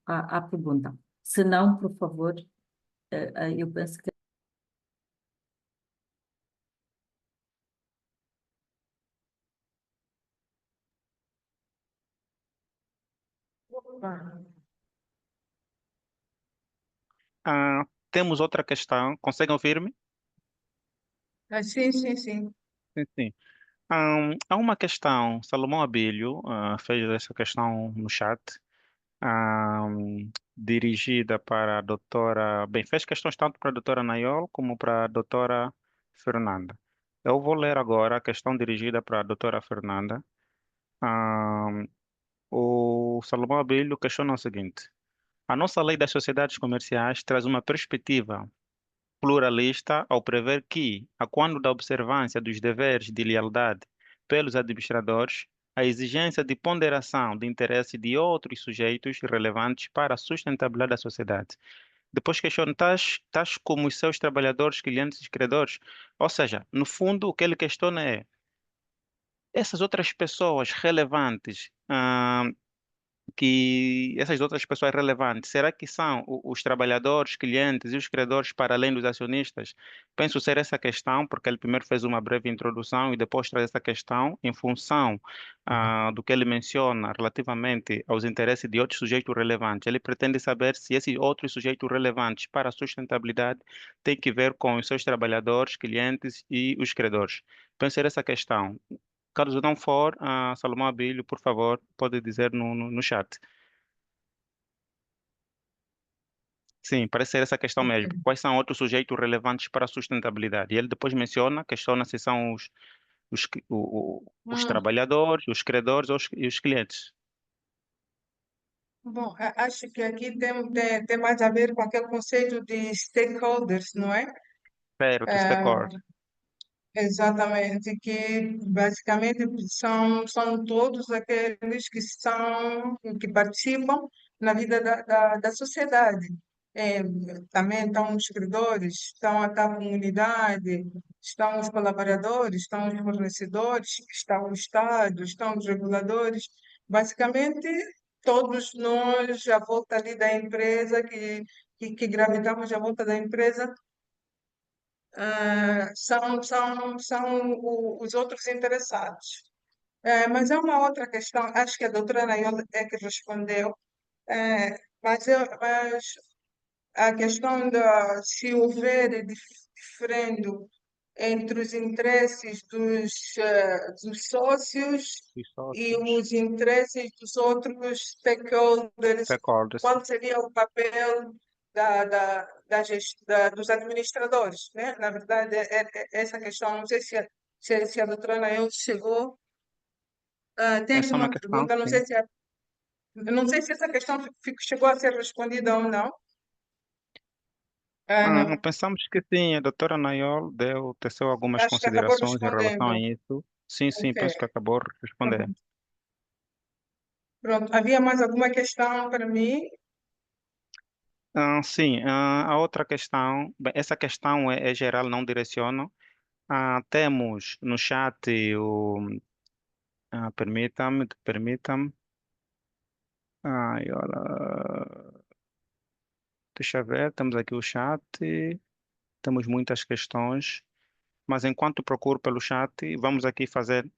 à pergunta. Se não, por favor, eu penso que... Temos outra questão. Conseguem ouvir-me? Sim, sim, sim. Sim, sim. Há uma questão. Salomão Abelho fez essa questão no chat, dirigida para a doutora. Bem, fez questões tanto para a doutora Nayol como para a doutora Fernanda. Eu vou ler agora a questão dirigida para a doutora Fernanda. Ahm, o Salomão Abelho questiona o seguinte: a nossa lei das sociedades comerciais traz uma perspectiva pluralista ao prever que, a quando da observância dos deveres de lealdade pelos administradores, a exigência de ponderação de interesse de outros sujeitos relevantes para a sustentabilidade da sociedade. Depois questiona tais como os seus trabalhadores, clientes e credores. Ou seja, no fundo, o que ele questiona é essas outras pessoas relevantes, que essas outras pessoas relevantes, será que são os trabalhadores, clientes e os credores para além dos acionistas? Penso ser essa questão, porque ele primeiro fez uma breve introdução e depois traz essa questão em função do que ele menciona relativamente aos interesses de outros sujeitos relevantes. Ele pretende saber se esses outros sujeitos relevantes para a sustentabilidade têm que ver com os seus trabalhadores, clientes e os credores. Penso ser essa questão. Caso não for, Salomão Abílio, por favor, pode dizer no chat. Sim, parece ser essa questão mesmo. Quais são outros sujeitos relevantes para a sustentabilidade? E ele depois questiona se são os Hum, trabalhadores, os credores e os clientes. Bom, acho que aqui tem mais a ver com aquele conceito de stakeholders, não é? Certo, Ah, stakeholder. exatamente, que basicamente são todos aqueles que participam na vida da sociedade. É, também estão os credores, estão a comunidade, estão os colaboradores, estão os fornecedores, está o Estado, estão os reguladores. Basicamente, todos nós à volta ali da empresa, que gravitamos à volta da empresa, são os outros interessados. Mas é uma outra questão, acho que a doutora Nayola é que respondeu, mas a questão da se houver diferendo entre os interesses dos sócios E e sócios, os interesses dos outros stakeholders, stakeholders. qual seria o papel dos administradores, né? Na verdade, é essa questão, não sei se a doutora Nael chegou. Tem Essa é uma alguma questão, pergunta? Não sim. sei não sei se essa questão chegou a ser respondida ou não. Não, Pensamos que sim, a doutora Nayol teceu algumas acho que acabou considerações em relação a respondendo. isso. Sim, sim, Ok, penso que acabou de responder. pronto. Pronto. Havia mais alguma questão para mim? Sim, a outra questão, bem, essa questão é geral, não direciono. Temos no chat permita-me, olha, deixa eu ver, temos aqui o chat, temos muitas questões, mas enquanto procuro pelo chat, vamos aqui fazer.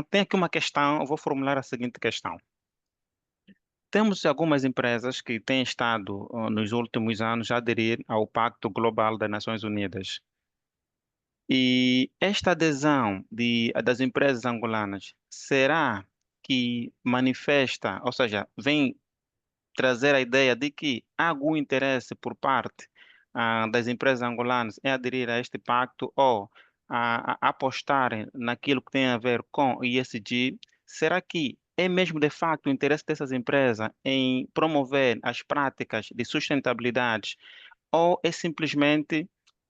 Tem aqui uma questão, eu vou formular a seguinte questão. Temos algumas empresas que têm estado, nos últimos anos, a aderir ao Pacto Global das Nações Unidas. E esta adesão das empresas angolanas, será que manifesta, ou seja, vem trazer a ideia de que há algum interesse por parte das empresas angolanas em aderir a este pacto ou a apostarem naquilo que tem a ver com o ESG? Será que é mesmo de facto o interesse dessas empresas em promover as práticas de sustentabilidade ou é simplesmente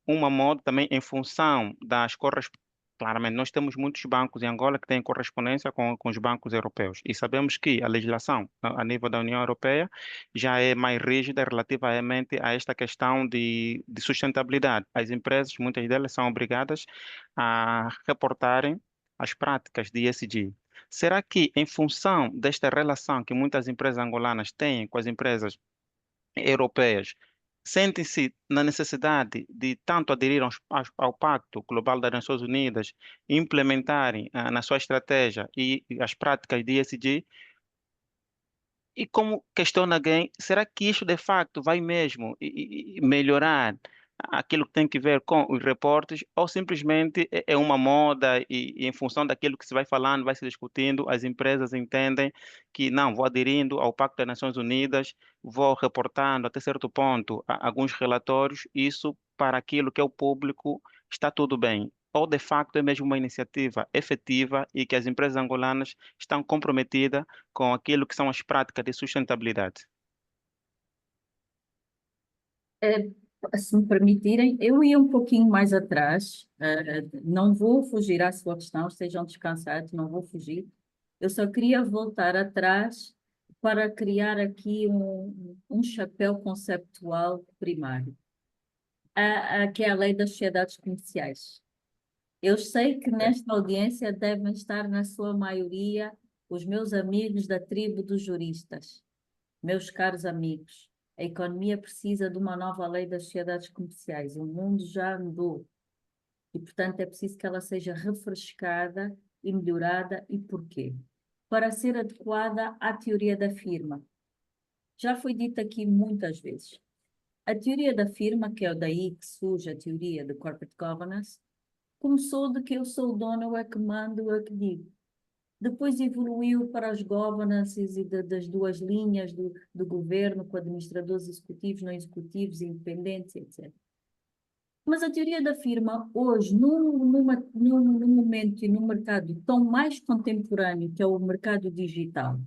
uma moda também em função das correspondências? Claramente, nós temos muitos bancos em Angola que têm correspondência com os bancos europeus e sabemos que a legislação a nível da União Europeia já é mais rígida relativamente a esta questão de sustentabilidade. As empresas, muitas delas, são obrigadas a reportarem as práticas de ESG. Será que, em função desta relação que muitas empresas angolanas têm com as empresas europeias sentem-se na necessidade de tanto aderir ao Pacto Global das Nações Unidas e implementarem na sua estratégia e as práticas de ESG? E como questiona alguém, será que isto de facto vai mesmo melhorar aquilo que tem que ver com os reportes ou simplesmente é uma moda e em função daquilo que se vai falando, vai se discutindo, as empresas entendem que não, vou aderindo ao Pacto das Nações Unidas, vou reportando até certo ponto alguns relatórios, isso para aquilo que é o público está tudo bem. Ou de facto é mesmo uma iniciativa efetiva e que as empresas angolanas estão comprometidas com aquilo que são as práticas de sustentabilidade. Se me permitirem, eu ia um pouquinho mais atrás, não vou fugir à sua questão, estejam descansados, não vou fugir. Eu só queria voltar atrás para criar aqui um chapéu conceptual primário, que é a lei das sociedades comerciais. Eu sei que nesta audiência devem estar, na sua maioria, os meus amigos da tribo dos juristas. Meus caros amigos, a economia precisa de uma nova lei das sociedades comerciais. O mundo já mudou e, portanto, é preciso que ela seja refrescada e melhorada. E porquê? Para ser adequada à teoria da firma. Já foi dito aqui muitas vezes. A teoria da firma, que é daí que surge a teoria de corporate governance, começou de que eu sou o dono, eu é que mando, eu é que digo. Depois evoluiu para as governances e das duas linhas do governo, com administradores executivos, não executivos, independentes, etc. Mas a teoria da firma, hoje, num momento e num mercado tão mais contemporâneo, que é o mercado digital,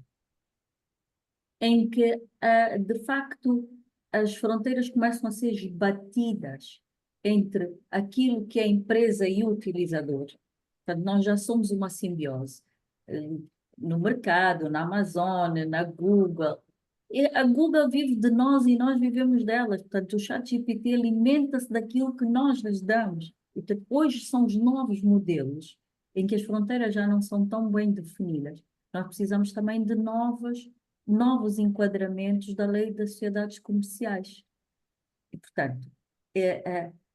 em que, de facto, as fronteiras começam a ser batidas entre aquilo que é empresa e o utilizador. Portanto, nós já somos uma simbiose. Eh, No mercado, na Amazon, na Google. E a Google vive de nós e nós vivemos delas. Portanto, o ChatGPT alimenta-se daquilo que nós lhes damos. Portanto, hoje são os novos modelos em que as fronteiras já não são tão bem definidas. Nós precisamos também de novos enquadramentos da lei das sociedades comerciais. E, portanto,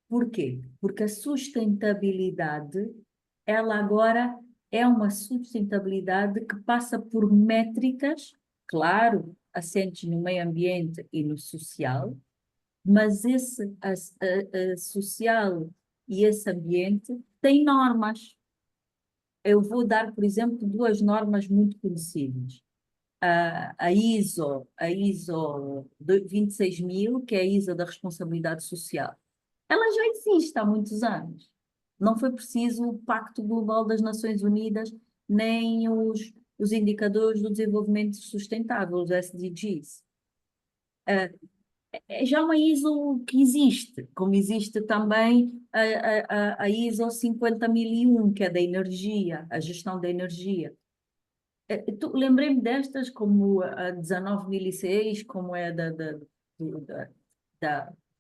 porquê? Porque a sustentabilidade, ela agora é uma sustentabilidade que passa por métricas, claro, assentes no meio ambiente e no social, mas esse social e esse ambiente tem normas. Eu vou dar, por exemplo, duas normas muito conhecidas. A ISO 26000, que é a ISO da responsabilidade social. Ela já existe há muitos anos. Não foi preciso o Pacto Global das Nações Unidas, nem os indicadores do desenvolvimento sustentável, os SDGs. É já uma ISO que existe, como existe também a ISO 50001, que é da energia, a gestão da energia. Lembrei-me destas, como a 19006, como é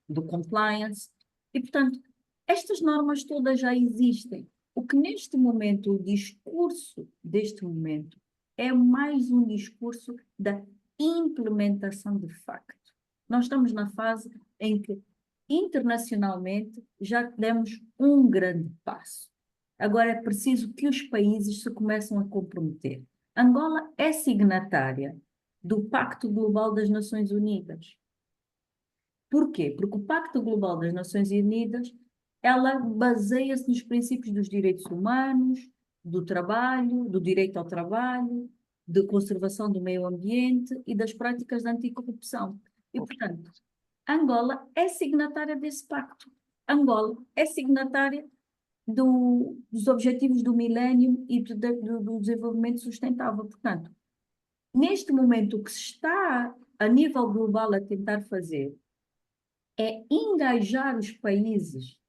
do compliance. E, portanto, estas normas todas já existem. O que neste momento, o discurso deste momento, é mais um discurso da implementação de facto. Nós estamos na fase em que, internacionalmente, já demos um grande passo. Agora é preciso que os países se comecem a comprometer. Angola é signatária do Pacto Global das Nações Unidas. Por quê? Porque o Pacto Global das Nações Unidas, ela baseia-se nos princípios dos direitos humanos, do trabalho, do direito ao trabalho, de conservação do meio ambiente e das práticas de anticorrupção. E, portanto, Angola é signatária desse pacto. Angola é signatária dos Objetivos do Milénio e do desenvolvimento sustentável. Portanto, neste momento, o que se está a nível global a tentar fazer é engajar os países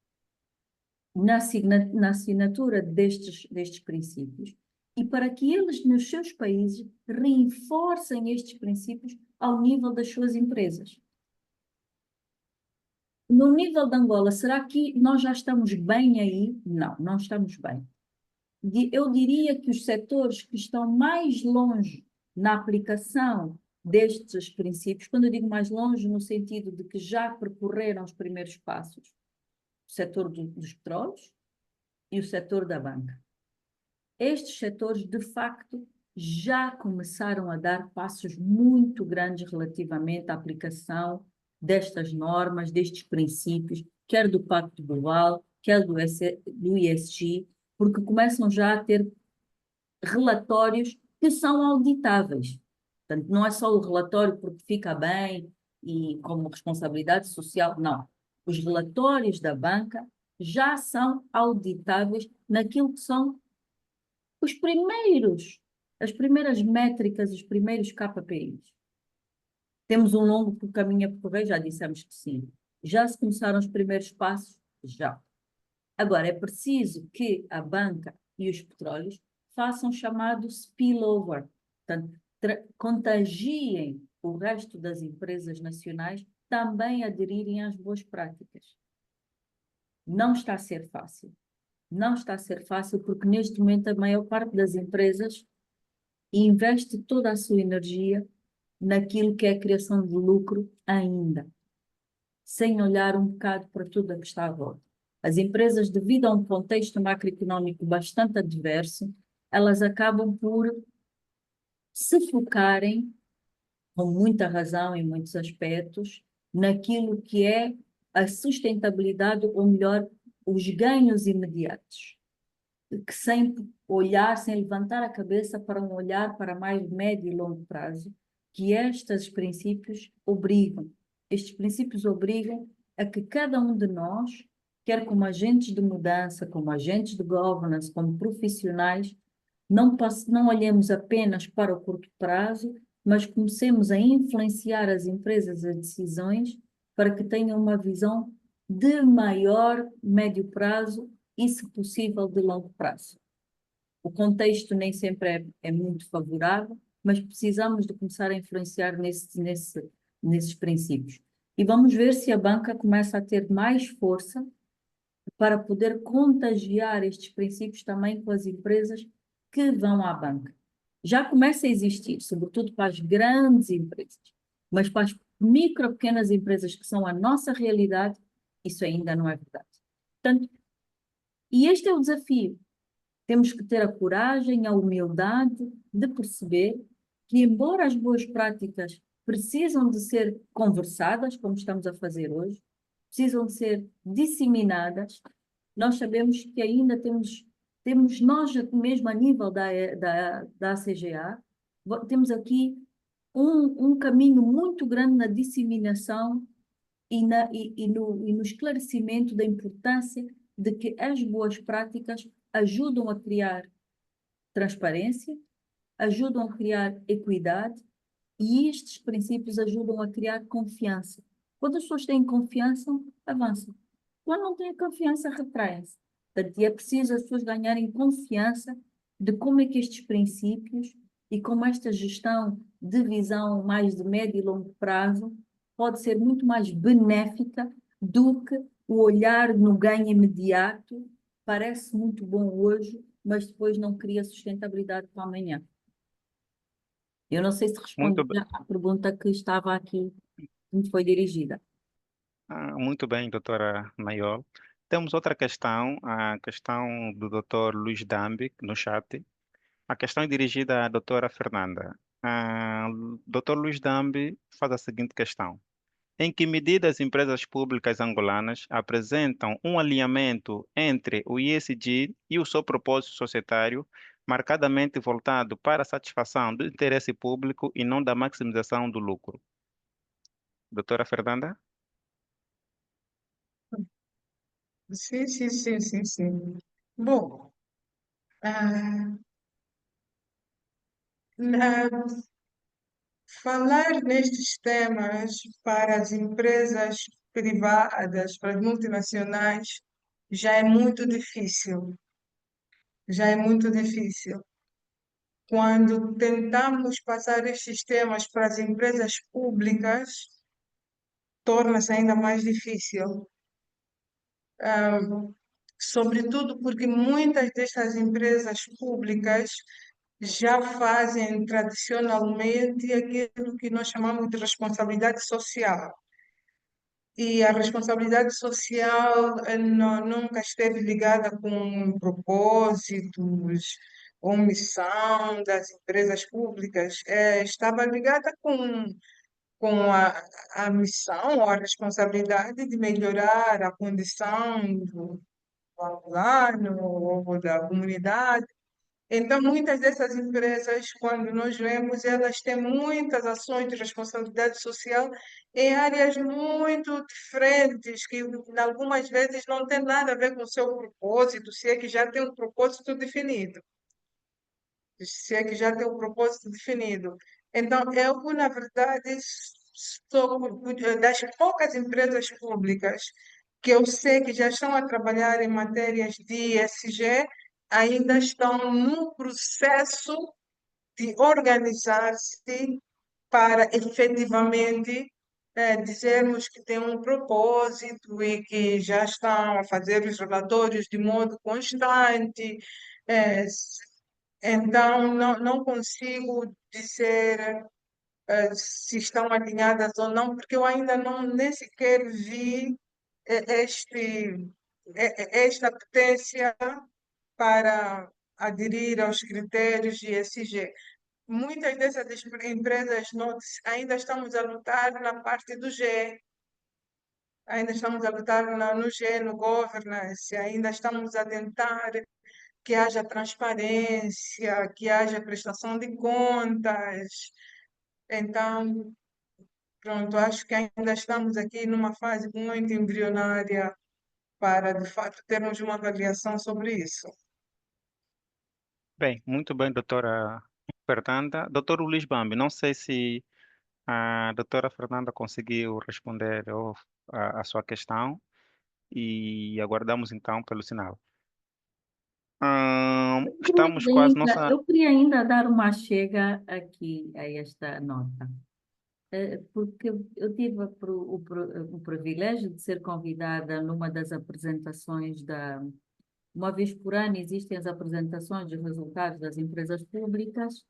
na assinatura destes princípios e para que eles, nos seus países, reforcem estes princípios ao nível das suas empresas. No nível de Angola, será que nós já estamos bem aí? Não, não estamos bem. Eu diria que os setores que estão mais longe na aplicação destes princípios, quando eu digo mais longe, no sentido de que já percorreram os primeiros passos, o setor dos petróleos e o setor da banca. Estes setores, de facto, já começaram a dar passos muito grandes relativamente à aplicação destas normas, destes princípios, quer do Pacto Global, quer do ESG, porque começam já a ter relatórios que são auditáveis. Portanto, não é só o relatório porque fica bem e como responsabilidade social, não. Os relatórios da banca já são auditáveis naquilo que são as primeiras métricas, os primeiros KPIs. Temos um longo caminho a percorrer, já dissemos que sim. Já se começaram os primeiros passos? Já. Agora, é preciso que a banca e os petróleos façam chamado spillover. Portanto, contagiem o resto das empresas nacionais também a aderirem às boas práticas. Não está a ser fácil. Não está a ser fácil porque, neste momento, a maior parte das empresas investe toda a sua energia naquilo que é a criação de lucro ainda, sem olhar um bocado para tudo o que está à volta. As empresas, devido a um contexto macroeconómico bastante adverso, elas acabam por se focarem, com muita razão em muitos aspectos, naquilo que é a sustentabilidade, ou melhor, os ganhos imediatos, que sem olhar, sem levantar a cabeça para um olhar para mais médio e longo prazo, que estes princípios obrigam. Estes princípios obrigam a que cada um de nós, quer como agentes de mudança, como agentes de governance, como profissionais, não olhemos apenas para o curto prazo, mas comecemos a influenciar as empresas, as decisões, para que tenham uma visão de maior médio prazo e, se possível, de longo prazo. O contexto nem sempre é muito favorável, mas precisamos de começar a influenciar nesses princípios. E vamos ver se a banca começa a ter mais força para poder contagiar estes princípios também com as empresas que vão à banca. Já começa a existir, sobretudo para as grandes empresas, mas para as micro, pequenas empresas que são a nossa realidade, isso ainda não é verdade. Portanto, e este é o desafio. Temos que ter a coragem, a humildade de perceber que, embora as boas práticas precisam de ser conversadas, como estamos a fazer hoje, precisam de ser disseminadas, nós sabemos que ainda temos nós mesmo a nível da ACGA, temos aqui um caminho muito grande na disseminação e no esclarecimento da importância de que as boas práticas ajudam a criar transparência, ajudam a criar equidade e estes princípios ajudam a criar confiança. Quando as pessoas têm confiança, avançam. Quando não têm confiança, retraem-se. Portanto, é preciso as pessoas ganharem confiança de como é que estes princípios e como esta gestão de visão mais de médio e longo prazo pode ser muito mais benéfica do que o olhar no ganho imediato. Parece muito bom hoje, mas depois não cria sustentabilidade para amanhã. Eu não sei se Muito, respondi à pergunta que estava aqui, que me foi dirigida. muito bem, doutora Mayol. Temos outra questão, a questão do doutor Luiz Dambi, no chat. A questão é dirigida à doutora Fernanda. Doutor Luiz Dambi faz a seguinte questão. Em que medida as empresas públicas angolanas apresentam um alinhamento entre o ESG e o seu propósito societário, marcadamente voltado para a satisfação do interesse público e não da maximização do lucro? Doutora Fernanda? Sim, sim, sim, sim, sim. Bom, ah, na- falar nestes temas para as empresas privadas, para as multinacionais, já é muito difícil. Já é muito difícil. Quando tentamos passar estes temas para as empresas públicas, torna-se ainda mais difícil. Ah, Sobretudo porque muitas destas empresas públicas já fazem tradicionalmente aquilo que nós chamamos de responsabilidade social. E a responsabilidade social nunca esteve ligada com propósitos ou missão das empresas públicas. Estava ligada com a missão ou a responsabilidade de melhorar a condição do angolano ou da comunidade. Então, muitas dessas empresas, quando nós vemos, elas têm muitas ações de responsabilidade social em áreas muito diferentes, que algumas vezes não tem nada a ver com o seu propósito, se é que já tem um propósito definido. Se é que já tem um propósito definido. Então, eu, na verdade, sou das poucas empresas públicas que eu sei que já estão a trabalhar em matérias de ESG, ainda estão no processo de organizar-se para efetivamente dizermos que tem um propósito e que já estão a fazer os relatórios de modo constante. eh, então, não consigo dizer se estão alinhadas ou não, porque eu ainda não nem sequer vi esta potência para aderir aos critérios de ESG. Muitas dessas empresas nós ainda estamos a lutar na parte do G, ainda estamos a lutar no G, no governance, ainda estamos a tentar que haja transparência, que haja prestação de contas. Então, pronto, acho que ainda estamos aqui numa fase muito embrionária para, de fato, termos uma avaliação sobre isso. Bem, muito bem, doutora Fernanda. Doutor Luiz Bambi, não sei se a doutora Fernanda conseguiu responder a sua questão. e aguardamos então pelo sinal. Estamos quase nossa. Eu queria ainda dar uma chega aqui a esta nota. Porque eu tive o privilégio de ser convidada numa das apresentações uma vez por ano existem as apresentações dos resultados das empresas públicas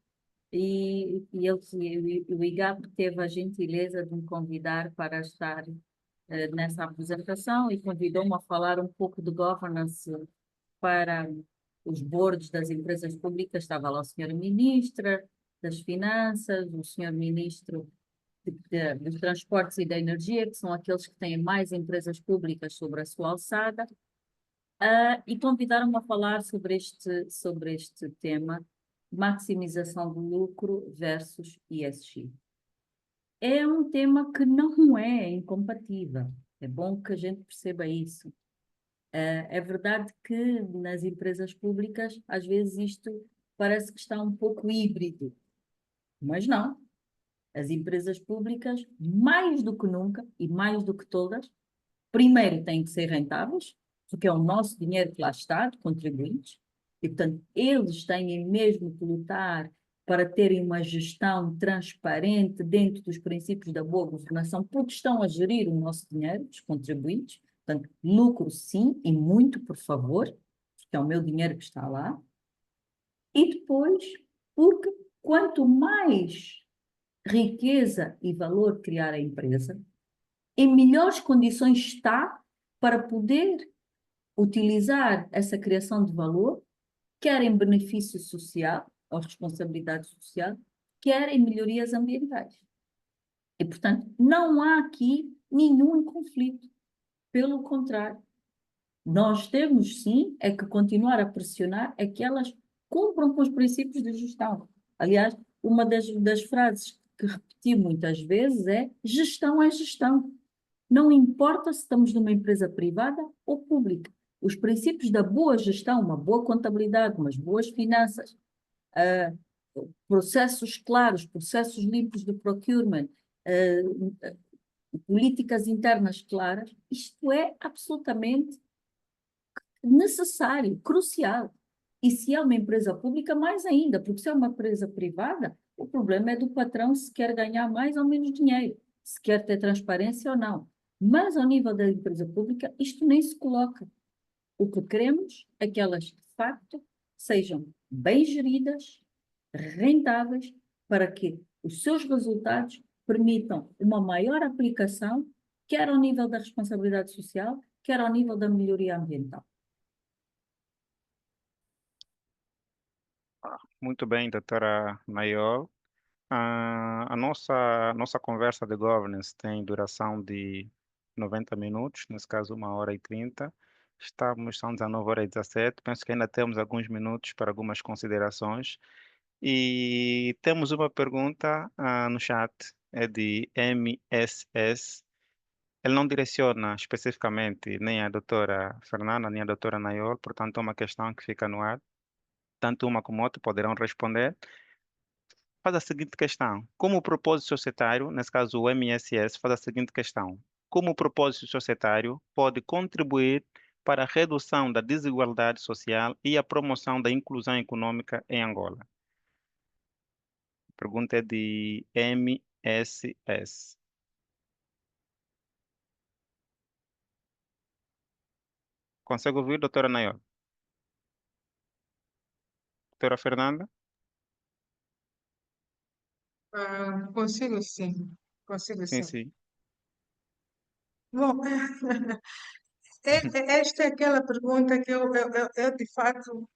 e o IGAP teve a gentileza de me convidar para estar nessa apresentação e convidou-me a falar um pouco de governance para os boards das empresas públicas. Estava lá o senhor Ministro das Finanças, o senhor Ministro dos Transportes e da Energia, que são aqueles que têm mais empresas públicas sobre a sua alçada, e convidaram-me a falar sobre este tema, maximização do lucro versus ESG. É um tema que não é incompatível, é bom que a gente perceba isso. É verdade que nas empresas públicas, às vezes isto parece que está um pouco híbrido, mas não. As empresas públicas, mais do que nunca e mais do que todas, primeiro têm que ser rentáveis, porque é o nosso dinheiro que lá está, de contribuintes, e, portanto, eles têm mesmo que lutar para terem uma gestão transparente dentro dos princípios da boa governação, porque estão a gerir o nosso dinheiro, dos contribuintes. Portanto, lucro sim, e muito, por favor, porque é o meu dinheiro que está lá. E depois, porque quanto mais riqueza e valor criar a empresa, em melhores condições está para poder utilizar essa criação de valor, quer em benefício social, ou responsabilidade social, quer em melhorias ambientais. E, portanto, não há aqui nenhum conflito. Pelo contrário, nós temos sim é que continuar a pressionar é que elas cumpram com os princípios de gestão. Aliás, uma das frases que repeti muitas vezes é: gestão é gestão. Não importa se estamos numa empresa privada ou pública. Os princípios da boa gestão, uma boa contabilidade, umas boas finanças, processos claros, processos limpos de procurement, políticas internas claras, isto é absolutamente necessário, crucial. E se é uma empresa pública, mais ainda, porque se é uma empresa privada, o problema é do patrão se quer ganhar mais ou menos dinheiro, se quer ter transparência ou não. Mas ao nível da empresa pública, isto nem se coloca. O que queremos é que elas, de facto, sejam bem geridas, rentáveis, para que os seus resultados permitam uma maior aplicação, quer ao nível da responsabilidade social, quer ao nível da melhoria ambiental. Muito bem, doutora Nayol. A nossa conversa de governance tem duração de 90 minutos, nesse caso 1h30. São 19h17. Penso que ainda temos alguns minutos para algumas considerações. E temos uma pergunta no chat, é de MSS. Ele não direciona especificamente nem a doutora Fernanda, nem a doutora Nayol, portanto é uma questão que fica no ar. Tanto uma como outra poderão responder. Faz a seguinte questão: como o propósito societário, nesse caso o MSS, faz a seguinte questão: como o propósito societário pode contribuir para a redução da desigualdade social e a promoção da inclusão econômica em Angola? A pergunta é de MSS. Consegue ouvir, doutora Nayor? Doutora Fernanda? Consigo sim, consigo Sim, sim. sim. Bom, esta é aquela pergunta que eu, de fato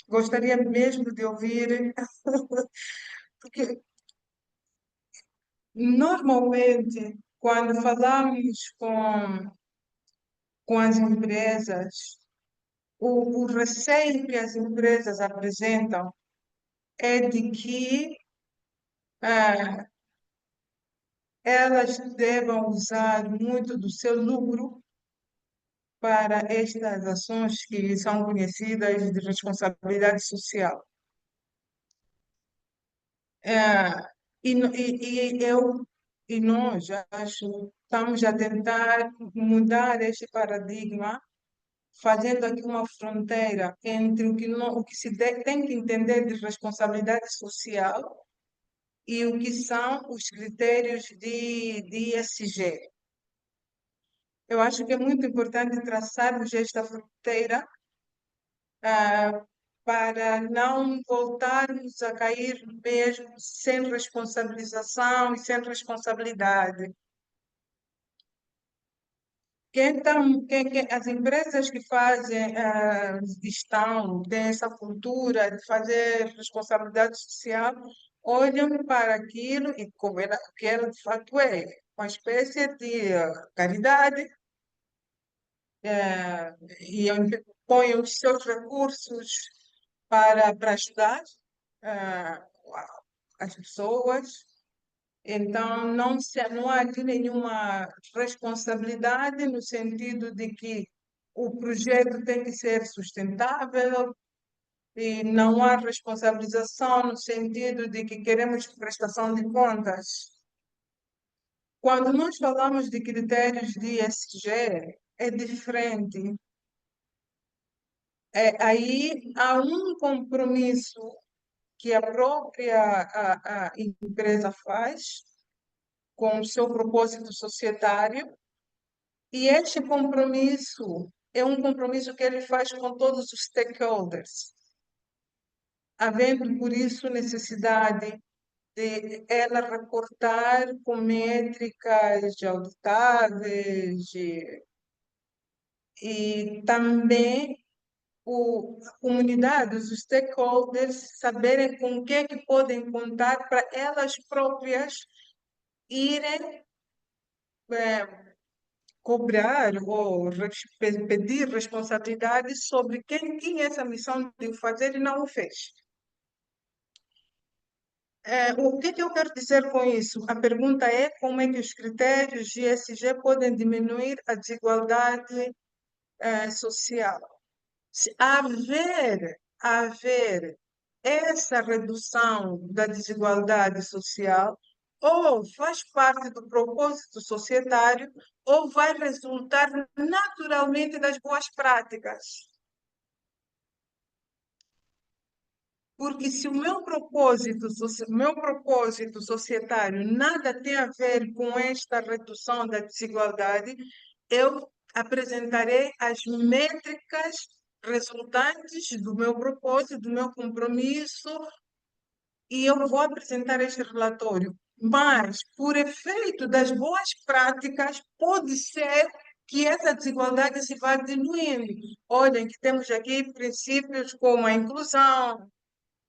gostaria mesmo de ouvir, porque normalmente quando falamos com as empresas, o receio que as empresas apresentam é de que ah, elas devam usar muito do seu lucro para estas ações que são conhecidas de responsabilidade social. Ah, e eu E nós, acho, estamos a tentar mudar este paradigma, fazendo aqui uma fronteira entre o que, não, o que tem que entender de responsabilidade social e o que são os critérios de ESG. Eu acho que é muito importante traçarmos esta fronteira, para não voltarmos a cair mesmo sem responsabilização e sem responsabilidade. As empresas que fazem gestão, têm essa cultura de fazer responsabilidade social, olham para aquilo e como que ela de fato é, uma espécie de caridade, e põem os seus recursos para ajudar ah, as pessoas. Então, não há ali nenhuma responsabilidade no sentido de que o projeto tem que ser sustentável e não há responsabilização no sentido de que queremos prestação de contas. Quando nós falamos de critérios de ESG, é diferente. Aí há um compromisso que a própria a empresa faz com o seu propósito societário, e este compromisso é um compromisso que ele faz com todos os stakeholders, havendo por isso necessidade de ela reportar com métricas auditáveis e também a comunidade, os stakeholders, saberem com o que é que podem contar para elas próprias irem cobrar ou pedir responsabilidades sobre quem tinha essa missão de o fazer e não o fez. O que eu quero dizer com isso? A pergunta é como é que os critérios de ESG podem diminuir a desigualdade social. Se haver essa redução da desigualdade social, ou faz parte do propósito societário, ou vai resultar naturalmente das boas práticas. Porque se o meu propósito societário nada tem a ver com esta redução da desigualdade, eu apresentarei as métricas resultantes do meu propósito, do meu compromisso, e eu vou apresentar este relatório. Mas, por efeito das boas práticas, pode ser que essa desigualdade se vá diluindo. Olhem que temos aqui princípios como a inclusão,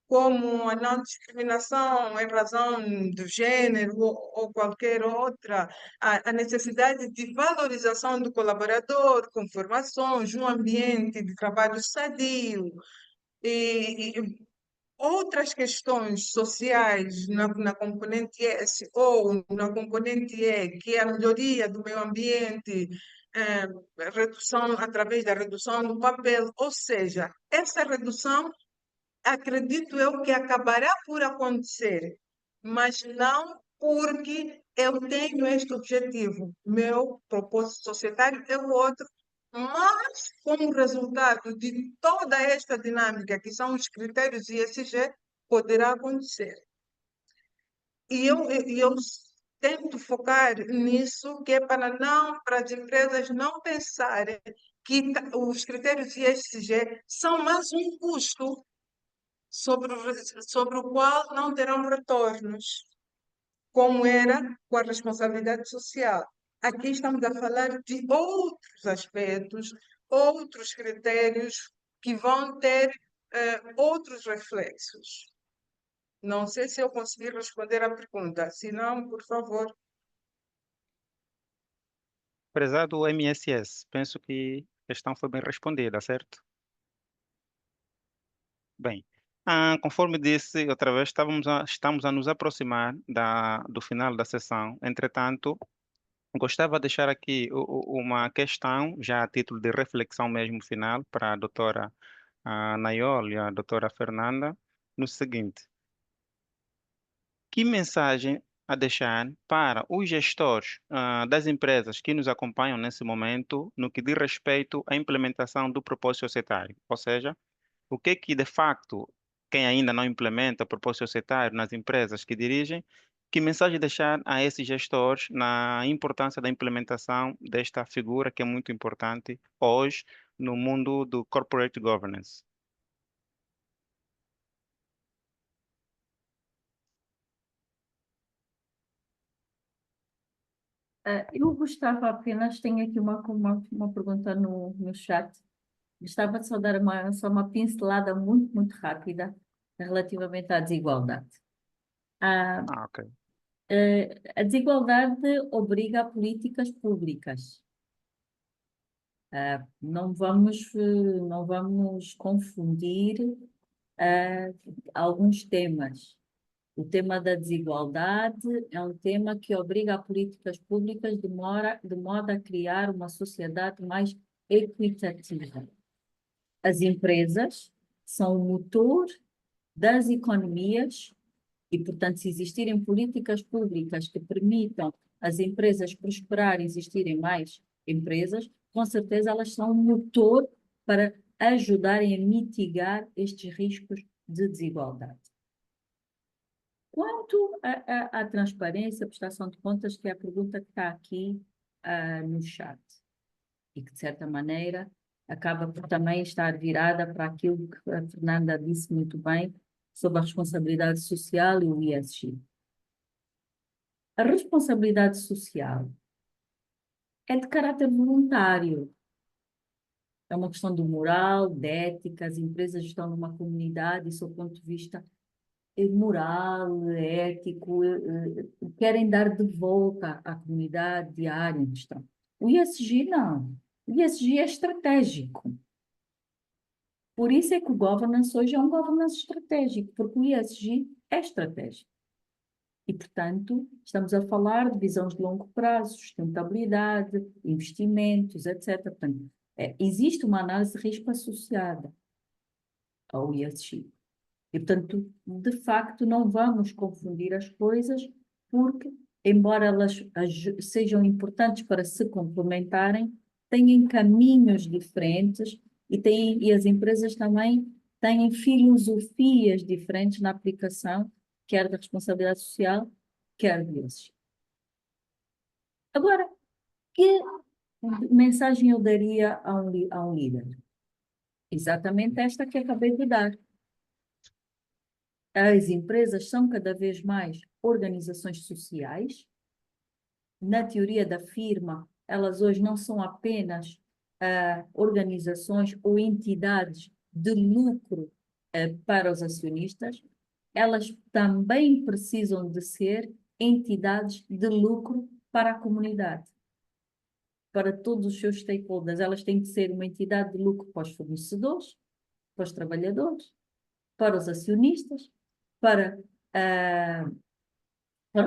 como a não discriminação em razão do gênero ou qualquer outra, a necessidade de valorização do colaborador, com formações, um ambiente de trabalho sadio e outras questões sociais na componente S ou na componente E, que é a melhoria do meio ambiente, redução através da redução do papel, ou seja, essa redução acredito eu que acabará por acontecer, mas não porque eu tenho este objetivo. Meu propósito societário é o outro, mas como resultado de toda esta dinâmica, que são os critérios ESG, poderá acontecer. E eu tento focar nisso, que é para as empresas não pensarem que os critérios ESG são mais um custo sobre o qual não terão retornos, como era com a responsabilidade social. Aqui estamos a falar de outros aspectos, outros critérios que vão ter outros reflexos. Não sei se eu consegui responder à pergunta. Se não, por favor. Prezado MSS, penso que a questão foi bem respondida, certo? Bem, conforme disse outra vez, estamos a nos aproximar do final da sessão. Entretanto, gostava de deixar aqui uma questão, já a título de reflexão mesmo final, para a doutora Nayol e a doutora Fernanda, no seguinte: que mensagem a deixar para os gestores das empresas que nos acompanham nesse momento no que diz respeito à implementação do propósito societário? Ou seja, o que de facto, quem ainda não implementa o propósito societário nas empresas que dirigem, que mensagem deixar a esses gestores na importância da implementação desta figura que é muito importante hoje no mundo do corporate governance? Eu gostava apenas, tenho aqui uma pergunta no chat. Gostava de só dar só uma pincelada muito rápida relativamente à desigualdade. Ah, Ah, ok. a desigualdade obriga a políticas públicas. Não vamos confundir alguns temas. O tema da desigualdade é um tema que obriga a políticas públicas de modo a criar uma sociedade mais equitativa. As empresas são o motor das economias e, portanto, se existirem políticas públicas que permitam as empresas prosperar e existirem mais empresas, com certeza elas são um motor para ajudarem a mitigar estes riscos de desigualdade. Quanto à transparência, prestação de contas, que é a pergunta que está aqui no chat, e que, de certa maneira, acaba por também estar virada para aquilo que a Fernanda disse muito bem sobre a responsabilidade social e o ESG. A responsabilidade social é de caráter voluntário. É uma questão de moral, de ética. As empresas estão numa comunidade e, sob o ponto de vista moral, ético, querem dar de volta à comunidade, à área em questão. O ESG não. O ESG é estratégico. Por isso é que o governance hoje é um governance estratégico, porque o ESG é estratégico. E, portanto, estamos a falar de visões de longo prazo, sustentabilidade, investimentos, etc. Portanto, existe uma análise de risco associada ao ESG. E, portanto, de facto, não vamos confundir as coisas, porque, embora elas sejam importantes para se complementarem, têm caminhos diferentes e as empresas também têm filosofias diferentes na aplicação, quer da responsabilidade social, quer deles. Agora, que mensagem eu daria a um líder? Exatamente esta que acabei de dar. As empresas são cada vez mais organizações sociais. Na teoria da firma, elas hoje não são apenas organizações ou entidades de lucro para os acionistas, elas também precisam de ser entidades de lucro para a comunidade, para todos os seus stakeholders. Elas têm que ser uma entidade de lucro para os fornecedores, para os trabalhadores, para os acionistas, para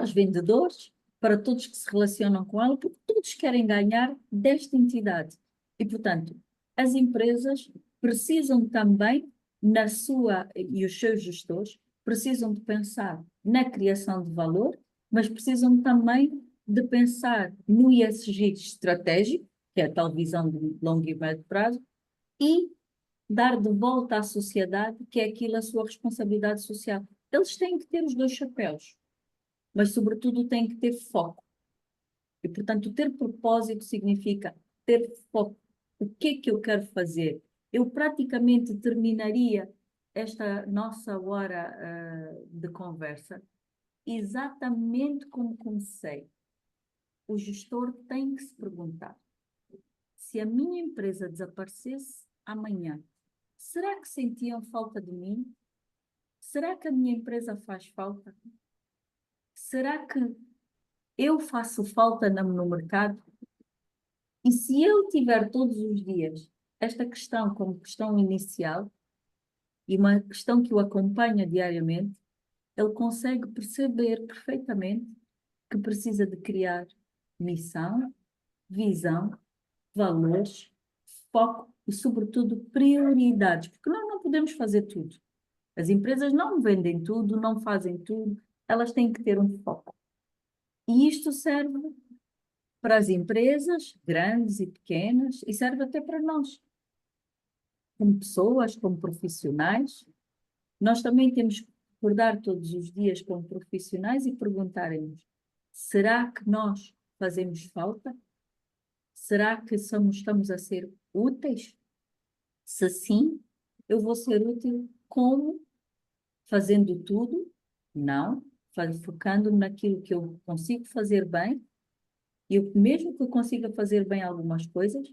os vendedores, para todos que se relacionam com ela, porque todos querem ganhar desta entidade. E, portanto, as empresas precisam também, e os seus gestores, precisam de pensar na criação de valor, mas precisam também de pensar no ESG estratégico, que é a tal visão de longo e médio prazo, e dar de volta à sociedade, que é aquilo a sua responsabilidade social. Eles têm que ter os dois chapéus, mas, sobretudo, têm que ter foco. E, portanto, ter propósito significa ter foco. O que é que eu quero fazer? Eu praticamente terminaria esta nossa hora de conversa exatamente como comecei. O gestor tem que se perguntar: se a minha empresa desaparecesse amanhã, será que sentiam falta de mim? Será que a minha empresa faz falta? Será que eu faço falta no mercado? E se eu tiver todos os dias esta questão como questão inicial e uma questão que o acompanha diariamente, ele consegue perceber perfeitamente que precisa de criar missão, visão, valores, foco e, sobretudo, prioridades, porque nós não podemos fazer tudo. As empresas não vendem tudo, não fazem tudo, elas têm que ter um foco. E isto serve para as empresas, grandes e pequenas, e serve até para nós, como pessoas, como profissionais. Nós também temos que acordar todos os dias como profissionais e perguntarem-nos: será que nós fazemos falta? Será que estamos a ser úteis? Se sim, eu vou ser útil como? Fazendo tudo? Não. Focando naquilo que eu consigo fazer bem. E eu, mesmo que eu consiga fazer bem algumas coisas,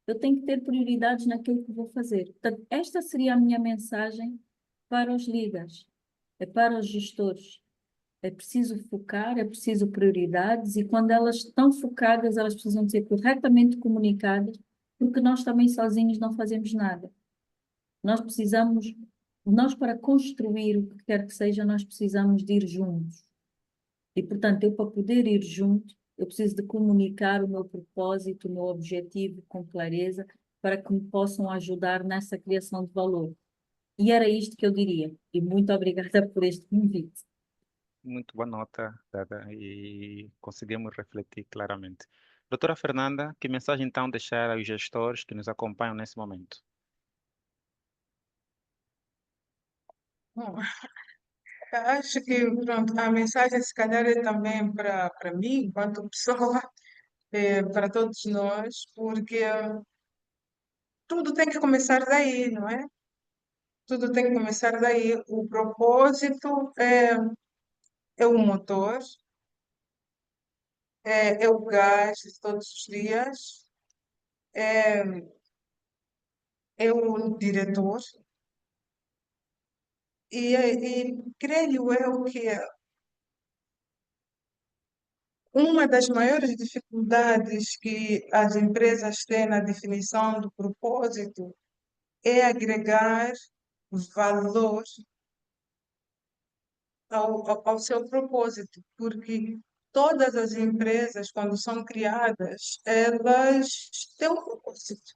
eu tenho que ter prioridades naquilo que vou fazer. Portanto, esta seria a minha mensagem para os líderes, é para os gestores. É preciso focar, é preciso prioridades, e quando elas estão focadas, elas precisam ser corretamente comunicadas, porque nós também sozinhos não fazemos nada. Nós precisamos, nós para construir o que quer que seja, nós precisamos de ir juntos. E, portanto, eu para poder ir junto, eu preciso de comunicar o meu propósito, o meu objetivo com clareza, para que me possam ajudar nessa criação de valor. E era isto que eu diria. E muito obrigada por este convite. Muito boa nota dada e conseguimos refletir claramente. Doutora Fernanda, que mensagem então deixar aos gestores que nos acompanham nesse momento? Bom, acho que pronto, a mensagem se calhar é também para mim, enquanto pessoa, para todos nós, porque tudo tem que começar daí, não é? Tudo tem que começar daí. O propósito é o motor, é o gás de todos os dias, é o diretor. E creio eu que uma das maiores dificuldades que as empresas têm na definição do propósito é agregar valor ao seu propósito, porque todas as empresas, quando são criadas, elas têm um propósito,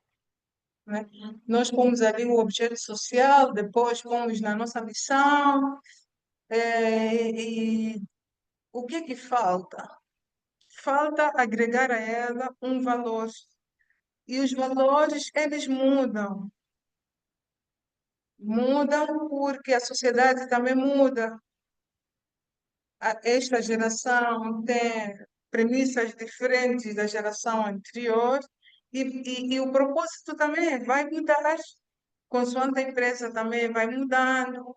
né? Nós pomos ali o objeto social, depois pomos na nossa missão, e o que é que falta? Falta agregar a ela um valor. E os valores, eles mudam. Mudam porque a sociedade também muda. Esta geração tem premissas diferentes da geração anterior e o propósito também vai mudar, consoante a empresa também vai mudando.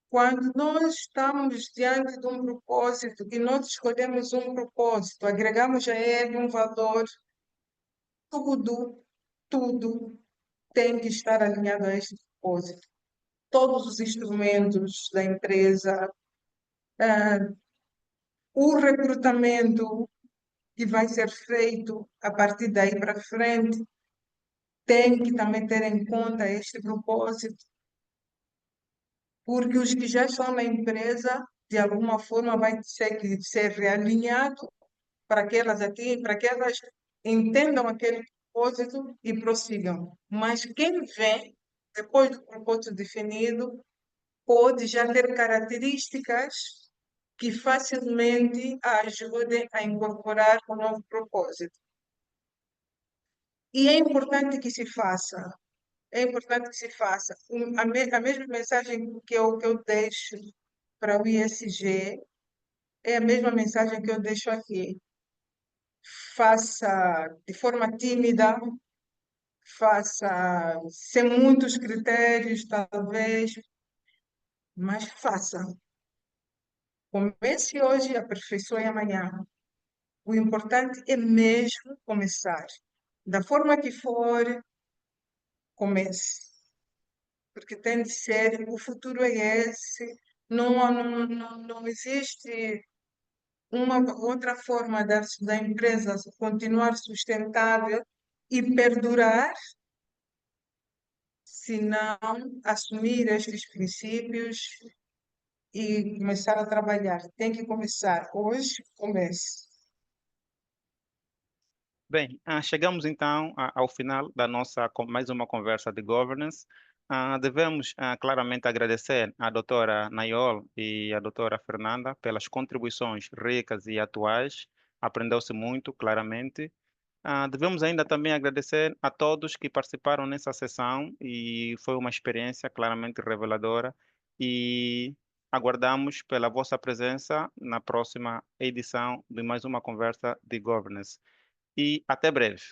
Quando nós estamos diante de um propósito e nós escolhemos um propósito, agregamos a ele um valor, tudo, tudo tem que estar alinhado a este propósito. Todos os instrumentos da empresa, o recrutamento que vai ser feito a partir daí para frente tem que também ter em conta este propósito, porque os que já estão na empresa, de alguma forma, vai ter que ser realinhado para que elas entendam aquele propósito e prossigam. Mas quem vem depois do propósito definido pode já ter características que facilmente a ajudem a incorporar o novo propósito. E é importante que se faça. É importante que se faça. A mesma mensagem que eu deixo para o ISG é a mesma mensagem que eu deixo aqui. Faça de forma tímida, faça sem muitos critérios, talvez, mas faça. Comece hoje, aperfeiçoe amanhã. O importante é mesmo começar. Da forma que for, comece. Porque tem de ser, o futuro é esse. Não existe uma outra forma da empresa continuar sustentável e perdurar se não assumir estes princípios e começar a trabalhar. Tem que começar. Hoje, comece. Bem, chegamos então ao final da nossa mais uma conversa de governance. Devemos claramente agradecer à doutora Nayol e à doutora Fernanda pelas contribuições ricas e atuais. Aprendeu-se muito, claramente. Devemos ainda também agradecer a todos que participaram nessa sessão e foi uma experiência claramente reveladora e aguardamos pela vossa presença na próxima edição de mais uma conversa de governance. E até breve.